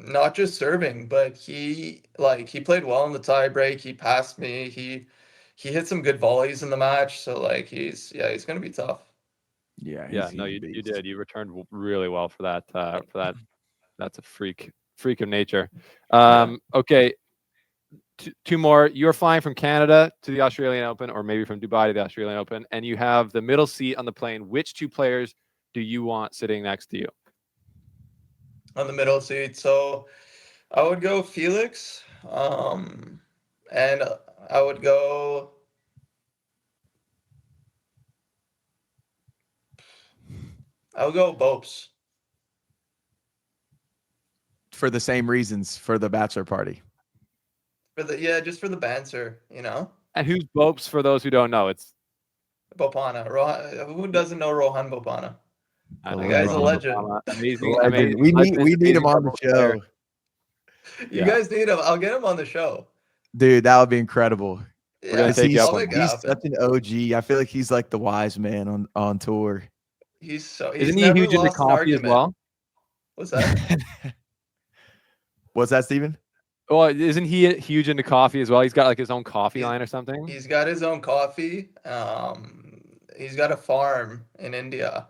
Not just serving, but he played well in the tie break. He passed me. He hit some good volleys in the match. So like he's gonna be tough. Yeah, Yeah, no, he's a you beast. did. You returned really well for that. For that, that's a freak of nature. Yeah. Okay, two more. You're flying from Canada to the Australian Open, or maybe from Dubai to the Australian Open, and you have the middle seat on the plane. Which two players do you want sitting next to you? On the middle seat. So I would go Felix. And I would go. I would go Bopes. For the same reasons for the bachelor party. Just for the banter, you know. And who's Bopes for those who don't know? It's Bopanna. Who doesn't know Rohan Bopanna? I The know guy's a Rohan legend. Bopanna. Amazing, Legend. amazing. We Husband, need him amazing on the doubles player. show. You Yeah. guys need him. I'll get him on the show. Dude, that would be incredible. We're gonna Yeah, take you up I'll on make it He's happen. such an OG. I feel like he's like the wise man on tour. He's Isn't he never huge into lost an coffee as argument. well? What's that? What's that, Steven? Well, isn't he huge into coffee as well? He's got like his own coffee He's- line or something. He's got his own coffee. He's got a farm in India.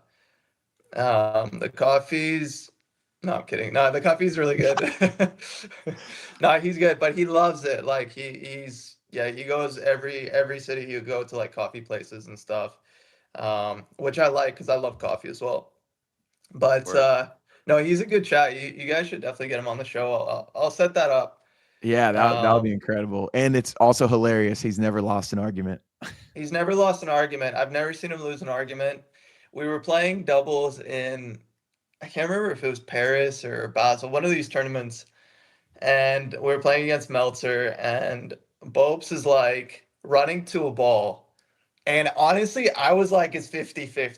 The coffee's no, I'm kidding. No, the coffee's really good. No, he's good, but he loves it. Like he goes every city he'll go to like coffee places and stuff. Which I like because I love coffee as well. But Word. no, he's a good chat. You guys should definitely get him on the show. I'll set that up. Yeah, that would be Um, incredible. And it's also hilarious. He's never lost an argument. He's never lost an argument. I've never seen him lose an argument. We were playing doubles in, I can't remember if it was Paris or Basel, one of these tournaments. And we were playing against Meltzer, and Bopes is like running to a ball. And honestly, I was like, it's 50-50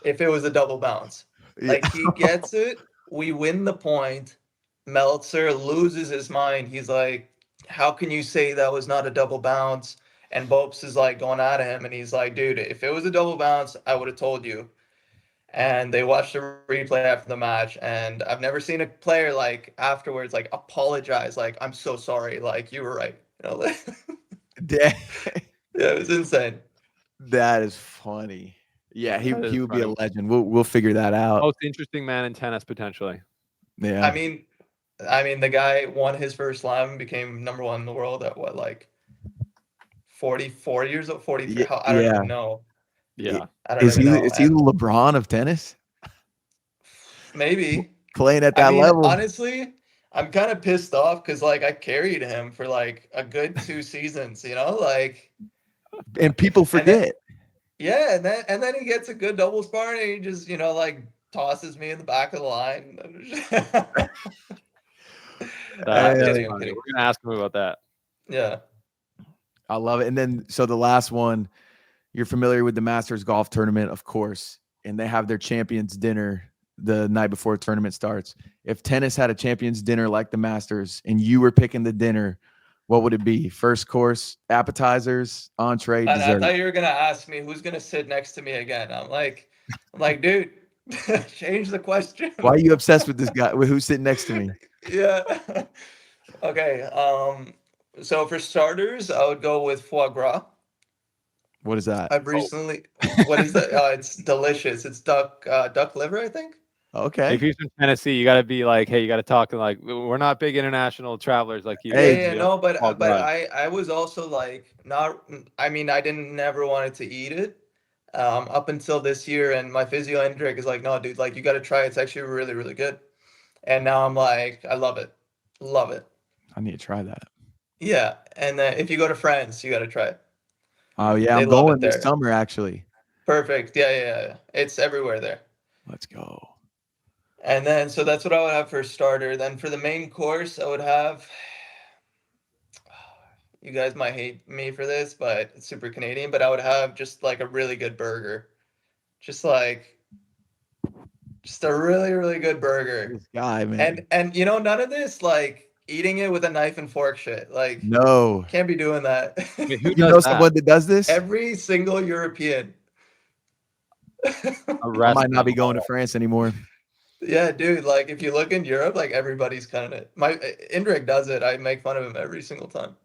if it was a double bounce. Like he gets it, we win the point. Meltzer loses his mind. He's like, how can you say that was not a double bounce? And Bopes is like going at him, and he's like, dude, if it was a double bounce, I would have told you. And they watched the replay after the match, and I've never seen a player like afterwards like apologize, like, I'm so sorry, like you were right. You know, like, Dang. yeah, it was insane. That is funny. Yeah, That is he would be a funny. legend. We'll figure that out. Most interesting man in tennis potentially. Yeah. I mean, the guy won his first slam and became number one in the world at what, like 44 years old, 43. I don't Yeah. even know. Yeah. I don't Is even he know. is he the LeBron of tennis? Maybe. Playing at I that mean, level. honestly, I'm kind of pissed off because like I carried him for like a good 2 seasons, you know, like And people forget. yeah, and then he gets a good doubles bar and he just, you know, like tosses me in the back of the line. I'm That's kidding, I'm funny. kidding. We're gonna ask him about that. Yeah. I love it. And then so the last one, you're familiar with the Masters golf tournament, of course, and they have their champions dinner the night before tournament starts. If tennis had a champions dinner like the Masters and you were picking the dinner, what would it be? First course, appetizers, entree, And I dessert. thought you were gonna ask me who's gonna sit next to me again. I'm like, dude, change the question. Why are you obsessed with this guy? With who's sitting next to me? Yeah. Okay. So for starters, I would go with foie gras. What is that? I've recently. What is that? It's delicious. It's duck liver, I think. Okay. If he's from Tennessee, you got to be like, hey, you got to talk like we're not big international travelers like you. Hey, guys, Yeah, you know, no, but all good. I was also like not. I mean, I didn't never wanted to eat it. Up until this year, and my physio Hendrik is like, no, dude, like you got to try it. It's actually really, really good. And now I'm like, I love it, love it. I need to try that. Yeah, and then if you go to France, you got to try it. Oh yeah, They I'm love going it this there. summer actually. Perfect. Yeah. It's everywhere there. Let's go. And then, so that's what I would have for a starter. Then for the main course, I would have. You guys might hate me for this, but it's super Canadian. But I would have just like a really good burger, just like, just a really, really good burger. This guy, man. And you know, none of this like eating it with a knife and fork shit. Like, No. can't be doing that. Wait, who You does know that? someone that does this? Every single European. I Arrest might not be them going to all. France anymore. Yeah, dude. Like, if you look in Europe, like everybody's kind of it. My Indrek does it. I make fun of him every single time.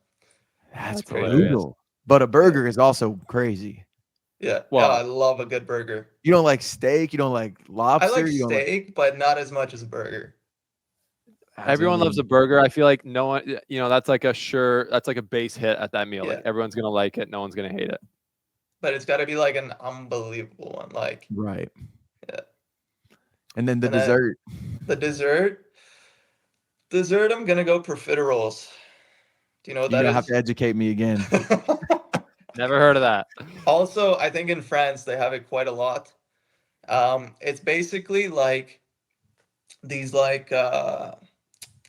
That's That's hilarious. brutal. But a burger is also crazy. Yeah. Well- I love a good burger. You don't like steak, you don't like I lobster, like you don't like steak, but not as much as a burger. Everyone loves a burger. I feel like no one, that's like a base hit at that meal. Like Yeah. everyone's gonna like it, no one's gonna hate it. But it's got to be like an unbelievable one. Like, right. yeah. And then the And then- dessert. The dessert, I'm gonna go profiteroles. Do you know what You're that gonna have is? to educate me again. Never heard of that. Also, I think in France they have it quite a lot. It's basically like these like I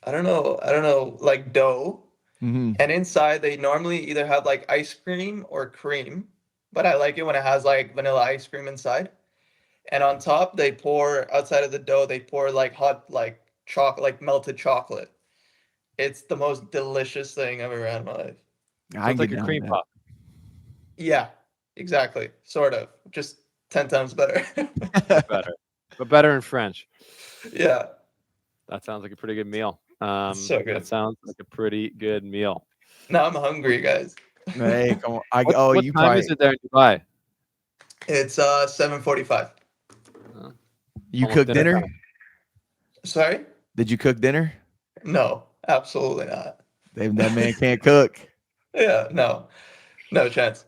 don't know, like dough, Mhm. and inside they normally either have like ice cream or cream, but I like it when it has like vanilla ice cream inside. And on top they pour outside of the dough they pour like hot like chocolate, like melted chocolate. It's the most delicious thing I've ever had in my life. So I it's can like get a down cream with that. puff. Yeah, exactly. Sort of. Just 10 times better. Better. But better in French. Yeah. That sounds like a pretty good meal. So good. That sounds like a pretty good meal. Now I'm hungry, guys. Hey, come on. What You time probably is it there in Dubai? It's 7:45. you Almost cook dinner dinner? time. Sorry? Did you cook dinner? No, absolutely not. That man can't cook. Yeah, no. No chance.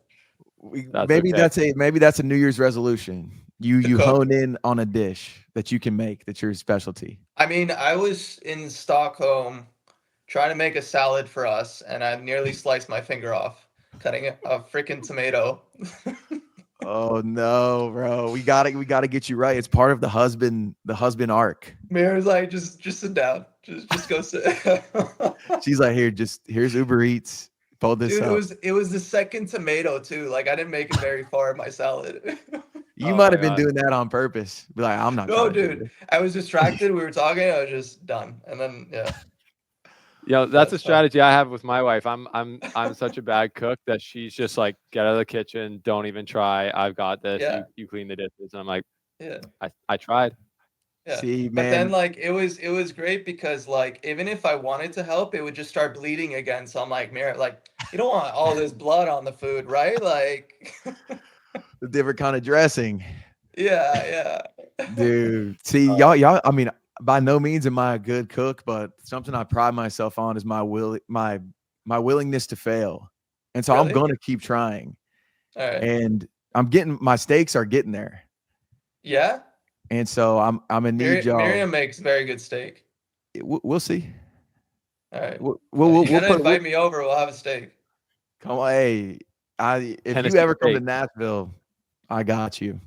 That's Maybe okay. that's a New Year's resolution. You cook. hone in on a dish that you can make that's your specialty. I mean, I was in Stockholm trying to make a salad for us, and I nearly sliced my finger off cutting a freaking tomato. Oh no, bro. We gotta get you right. It's part of the husband arc. Mira's like, just sit down. Just go sit. She's like, here's Uber Eats. Pull this Dude, up. it was the second tomato too. Like I didn't make it very far in my salad. You Oh might my have been God. doing that on purpose. Be like, I'm not No, trying to do dude. this. I was distracted. We were talking. I was just done. And then yeah. That's That's a fun. strategy I have with my wife. I'm such a bad cook that she's just like, get out of the kitchen, don't even try. I've got this. Yeah. You clean the dishes. And I'm like, Yeah. I tried. Yeah. See, But then man. like it was great because like even if I wanted to help, it would just start bleeding again. So I'm like, Mira, like you don't want all this blood on the food, right? Like The different kind of dressing. yeah. Dude. See, y'all, I mean, by no means am I a good cook, but something I pride myself on is my willingness to fail. And so I'm Really? gonna keep trying. All right. And my stakes are getting there. Yeah. And so I'm gonna need y'all. Miriam makes very good steak. We'll see. All right. We'll You gotta put invite me over. We'll have a steak. come on. Hey, if Tennessee you ever come to steak. Nashville, I got you.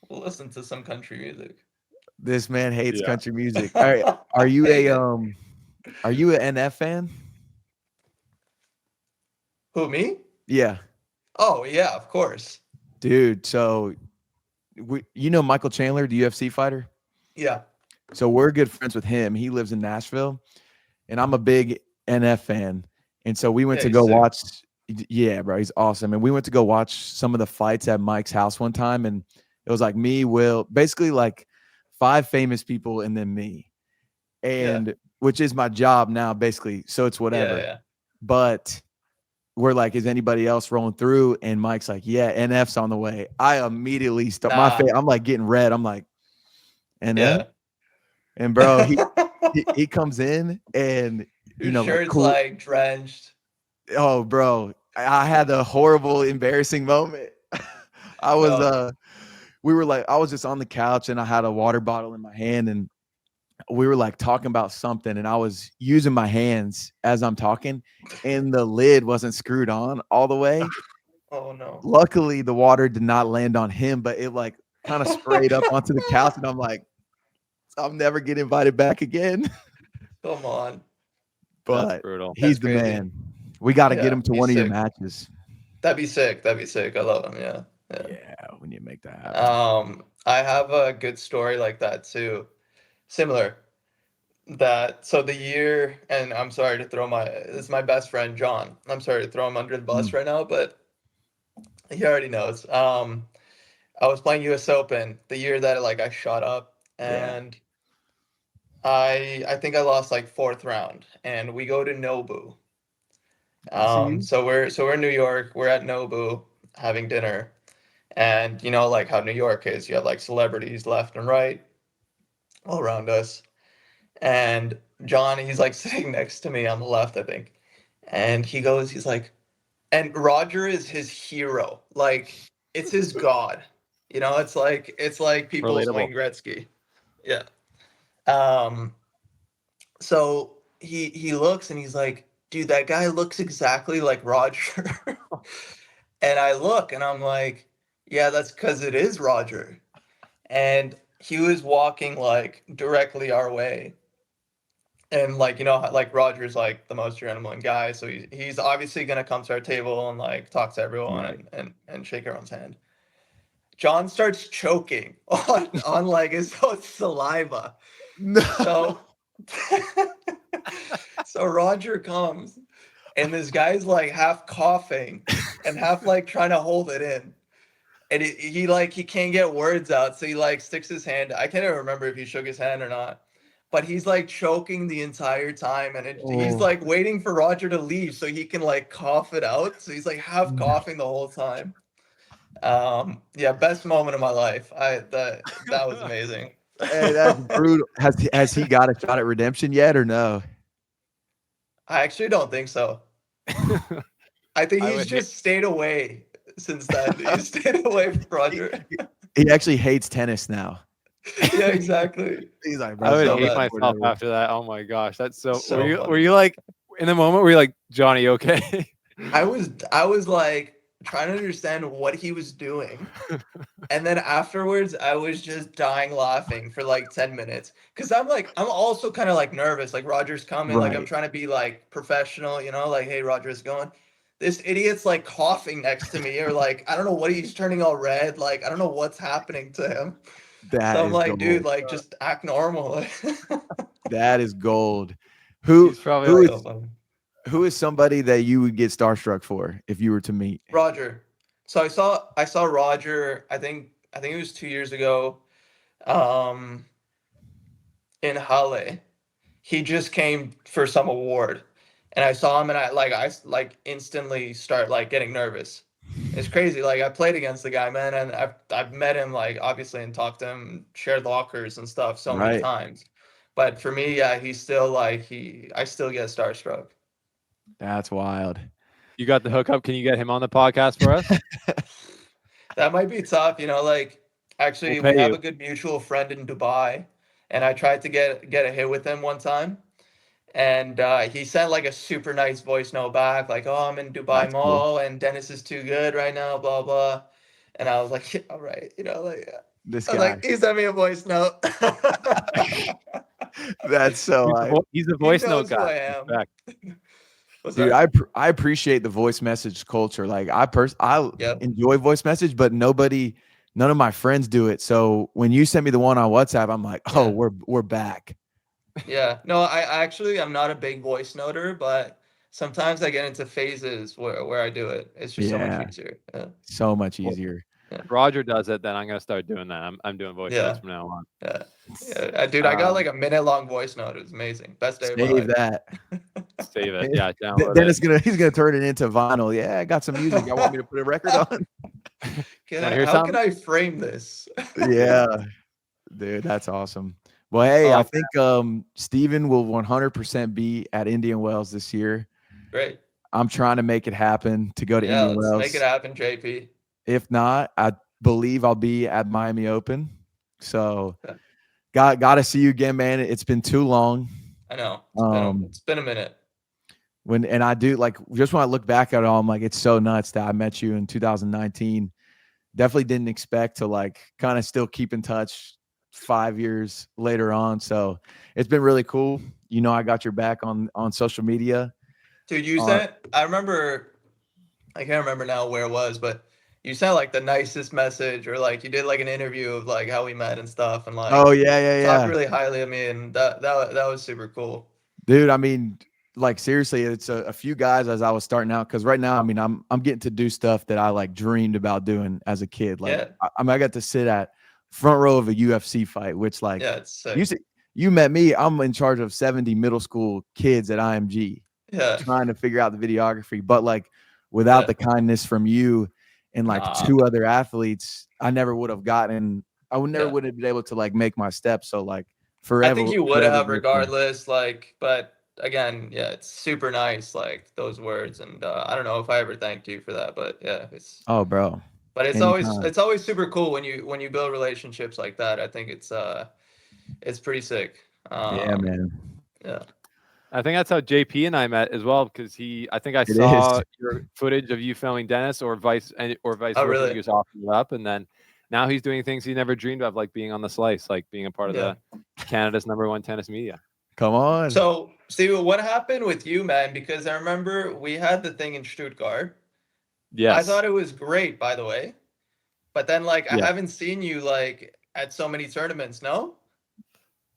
We'll listen to some country music. This man hates Yeah. country music. All right, are you Hate a it. are you an NF fan? Who, me? Yeah, Oh yeah, of course. dude. So you know Michael Chandler, the UFC fighter. Yeah. So we're good friends with him. He lives in Nashville, and I'm a big NF fan. And so we went Yeah, to he's go sick. watch. Yeah, bro, he's awesome. And we went to go watch some of the fights at Mike's house one time, and it was like me, Will, basically like 5 famous people, and then me, and which is my job now, basically. So it's whatever. Yeah. But we're like, is anybody else rolling through? And Mike's like, yeah, NF's on the way. I immediately start my Nah. face. I'm like getting red. I'm like, NF? Yeah. And bro, he comes in and Your shirt's cool. like drenched. Oh, bro, I had a horrible, embarrassing moment. I was No. we were like, I was just on the couch and I had a water bottle in my hand and we were like talking about something and I was using my hands as I'm talking and the lid wasn't screwed on all the way. Oh no. Luckily, the water did not land on him, but it like kind of sprayed up onto the couch and I'm like, I'm never getting invited back again. Come on. But That's brutal. he's That's the crazy. man. We got to get Yeah, him to he's one of your sick. matches. That'd be sick. That'd be sick. I love him. Yeah. Yeah, we need to make that happen. I have a good story like that too. Similar. so the year, and I'm sorry to throw this is my best friend John. I'm sorry to throw him under the bus right now, but he already knows. I was playing US Open the year that like I shot up, Yeah. and I think I lost like fourth round, and we go to Nobu. I see you. So we're in New York. We're at Nobu having dinner, and you know like how New York is. You have like celebrities left and right all around us, and John, he's like sitting next to me on the left, I think, and he's like, and Roger is his hero. Like it's his god. You know, it's like people's Relatable. Wayne Gretzky. Yeah. Um, so he looks and he's like, dude, that guy looks exactly like Roger. And I look and I'm like, yeah, that's because it is Roger. And he was walking like directly our way. And like, you know, like Roger's like the most gentleman guy. So he's obviously gonna come to our table and like talk to everyone Right. and shake everyone's hand. John starts choking on like his own saliva. No. So so Roger comes and this guy's like half coughing and half like trying to hold it in. And he like he can't get words out, so he like sticks his hand. I can't even remember if he shook his hand or not. But he's like choking the entire time, and he's Oh, like waiting for Roger to leave so he can like cough it out. So he's like half no. coughing the whole time. Yeah, best moment of my life. That was amazing. Hey, that's brutal. Has he got a shot at redemption yet or no? I actually don't think so. I think I he's would just stayed away since then. He's stayed away from Roger. He actually hates tennis now. Yeah, exactly. He's like, I bro, would So hate bad. myself after that. Oh my gosh, that's so. So Were funny. you like in the moment? Were you like Johnny? Okay. I was like trying to understand what he was doing. And then afterwards I was just dying laughing for like 10 minutes. Cause I'm also kind of like nervous. Like Roger's coming, like I'm right. trying to be like professional, you know, like, hey, Roger's going. This idiot's like coughing next to me, or like I don't know what he's turning all red. Like I don't know what's happening to him. That So I'm is like, dude, gold. like just act normal. That is gold. Who He's probably who like, So is funny. who is somebody that you would get starstruck for if you were to meet? Roger. So I saw Roger, I think it was 2 years ago, um, in Halle. He just came for some award, and I saw him, and I instantly start like getting nervous. It's crazy. Like I played against the guy, man, and I've met him like obviously and talked to him, shared lockers and stuff so many Right. times. But for me, yeah, he's still like I still get starstruck. That's wild. you got the hookup. Can you get him on the podcast for us? That might be tough, you know, like We'll actually we pay have you. a good mutual friend in Dubai, and I tried to get a hit with him one time, and he sent like a super nice voice note back like, "Oh, I'm in Dubai That's cool. Mall and Dennis is too good right now, blah blah." And I was like, yeah, "All right." You know, like This I was guy. like, "He sent me a voice note." That's so He's a He voice note knows who guy. I am. Respect. What's dude, that? I appreciate the voice message culture. Like I Yep. enjoy voice message, but none of my friends do it. So when you send me the one on WhatsApp, I'm like, oh, Yeah. we're back. Yeah. No, I actually I'm not a big voice noter, but sometimes I get into phases where I do it. It's just so much Yeah, easier. Yeah. so much Cool. easier. Yeah. If Roger does it, then I'm gonna start doing that. I'm doing voice notes Yeah. from now on. Yeah. Yeah. Dude, I got like a minute long voice note. It was amazing. Best day of my Save life. that. Save it. Yeah, download Then it. he's gonna turn it into vinyl. Yeah, I got some music. Y'all want me to put a record on? Want to hear How can something? I frame this? Yeah, dude, that's awesome. Well, hey, I Oh, think Steven will 100% be at Indian Wells this year. Great. I'm trying to make it happen to go to Yeah, Indian let's make it Wells. happen, JP. If not, I believe I'll be at Miami Open. So Yeah, got to see you again, man. It's been too long. I know. Um, It's been a minute. and I do like just when I look back at it all, I'm like, it's so nuts that I met you in 2019. Definitely didn't expect to like kind of still keep in touch 5 years later on. So it's been really cool. You know, I got your back on social media. Dude, you Uh, sent I remember I can't remember now where it was, but you sent like the nicest message, or like you did like an interview of like how we met and stuff, and like Oh yeah, talked yeah. really highly of me, and that was super cool. Dude, I mean, like seriously, it's a few guys as I was starting out, because right now, I mean, I'm getting to do stuff that I like dreamed about doing as a kid. Like Yeah, I mean, I got to sit at front row of a UFC fight, which like yeah, it's you sick. see, you met me. I'm in charge of 70 middle school kids at IMG, Yeah, trying to figure out the videography, but like without yeah, the kindness from you and like nah, 2 other athletes, I never would have gotten. I would never yeah. would have been able to like make my steps. So like I forever, think you would forever have grateful. regardless, like, but again, yeah, it's super nice, like those words, and I don't know if I ever thanked you for that, but yeah, Oh, bro, but anytime. it's always super cool when you build relationships like that. I think it's pretty sick. Yeah, Um, man. yeah. I think that's how JP and I met as well, because I think I It is. saw your footage of you filming Dennis, or vice Oh, versa, when he really? was offering it up, and then now he's doing things he never dreamed of, like being on the Slice, like being a part of Yeah. the Canada's #1 tennis media. Come on. So, see what happened with you, man? Because I remember we had the thing in Stuttgart. I Yes. thought it was great, by the way. But then, like, I Yeah. haven't seen you like at so many tournaments. No?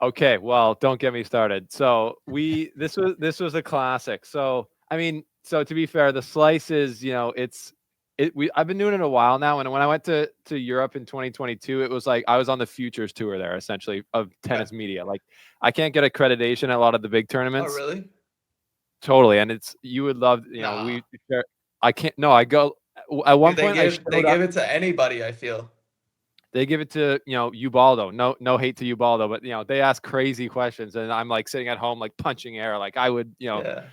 Okay, well, don't get me started. So this was a classic. So I mean, so to be fair, the Slice is, I've been doing it a while now, and when I went to Europe in 2022, it was like I was on the Futures Tour there, essentially, of Okay. tennis media. Like I can't get accreditation at a lot of the big Oh, tournaments. really? Totally, and it's you would love, Nah. I can't. No, I go at one Dude, point. I they showed up. give it to anybody, I feel. They give it to, Ubaldo. No hate to Ubaldo, but they ask crazy questions, and I'm like sitting at home like punching air. Like I would, Yeah.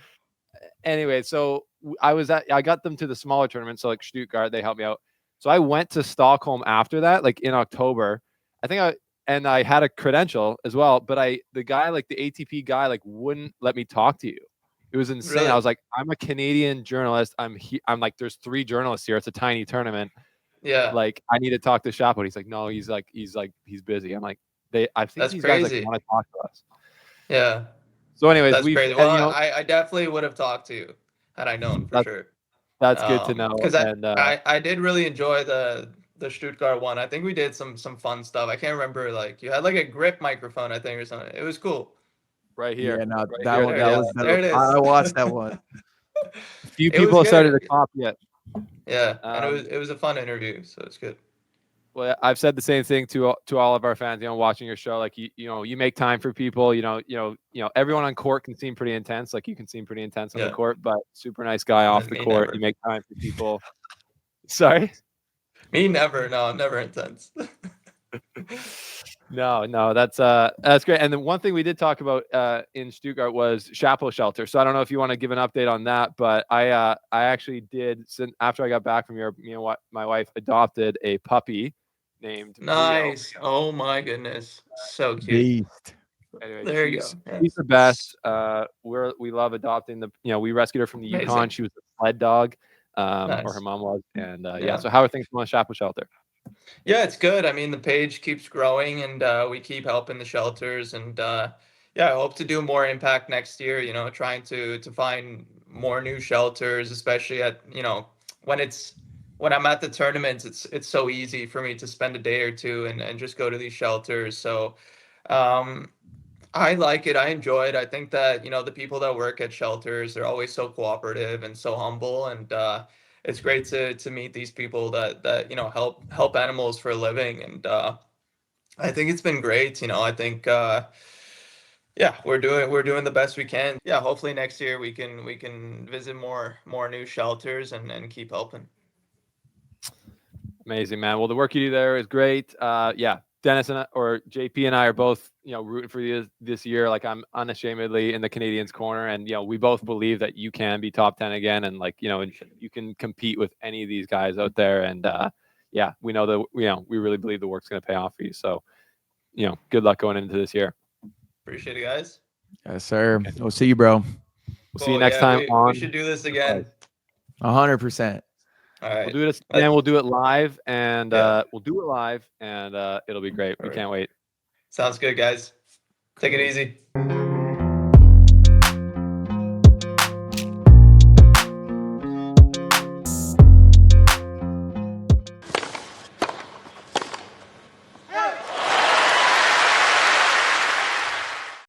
Anyway, so I got them to the smaller tournament, so like Stuttgart, they helped me out. So I went to Stockholm after that, like in October. I think I had a credential as well, but the guy, like the ATP guy, like wouldn't let me talk to you. It was insane. I Really? was like, I'm a Canadian journalist. I'm like, there's 3 journalists here. It's a tiny tournament. Yeah. Like, I need to talk to Shapo. And he's like, no, he's busy. I'm like, I think That's these guys like crazy. want to talk to us. Yeah. So, anyways, That's we've crazy. and Well, I definitely would have talked to you had I known for that's sure. good to know. Because And I did really enjoy the Stuttgart one. I think we did some fun stuff. I can't remember, like you had like a grip microphone, I think, or something. It was cool. right Yeah, here, no, right that here, one, There, that yeah, was there dope. it I is. watched that one. a few It was people have started to good. copy it. Yeah, and Um, it was a fun interview, so it's good. well, I've said the same thing to all of our fans. Watching your show, like you make time for people. Everyone on court can seem pretty intense. Like you can seem pretty intense on the Yeah, court, but super nice guy off the me court. You never. make time for people. Sorry. Me never. No, I'm never intense. No, that's great. And then one thing we did talk about in Stuttgart was Shapo shelter. So I don't know if you want to give an update on that, but I actually did, after I got back from Europe, my wife adopted a puppy named Brio. Nice. Oh my goodness, so cute. Beast. Anyway, There you go. Yeah. she's the best. We love adopting we rescued her from the Yukon. Amazing. She was a sled dog, or her Nice. mom was, and yeah. Yeah. So how are things going on Shapo shelter? Yeah, it's good. I mean, the page keeps growing, and we keep helping the shelters, and yeah, I hope to do more impact next year. Trying to find more new shelters, especially at when I'm at the tournaments. It's so easy for me to spend a day or two and just go to these shelters. So um, I like it. I enjoy it. I think that, the people that work at shelters, they're always so cooperative and so humble. And it's great to meet these people that help animals for a living. And I think it's been great. I think yeah, we're doing the best we can. Yeah, hopefully next year we can visit more new shelters and keep helping. Amazing, man. Well, the work you do there is great. Yeah, Dennis or JP and I are both, rooting for you this year. Like I'm unashamedly in the Canadians' corner, and we both believe that you can be top 10 again, and like and you can compete with any of these guys out there. And yeah, we know that we really believe the work's going to pay off for you. So good luck going into this year. Appreciate it, guys. Yes, sir. We'll see you, bro. We'll see you Cool. next Yeah, time we on. should do this again. 100%. All We'll right. do it again. We'll do it live, and Yeah. it'll be great. We can't wait. Sounds good, guys. Take it easy.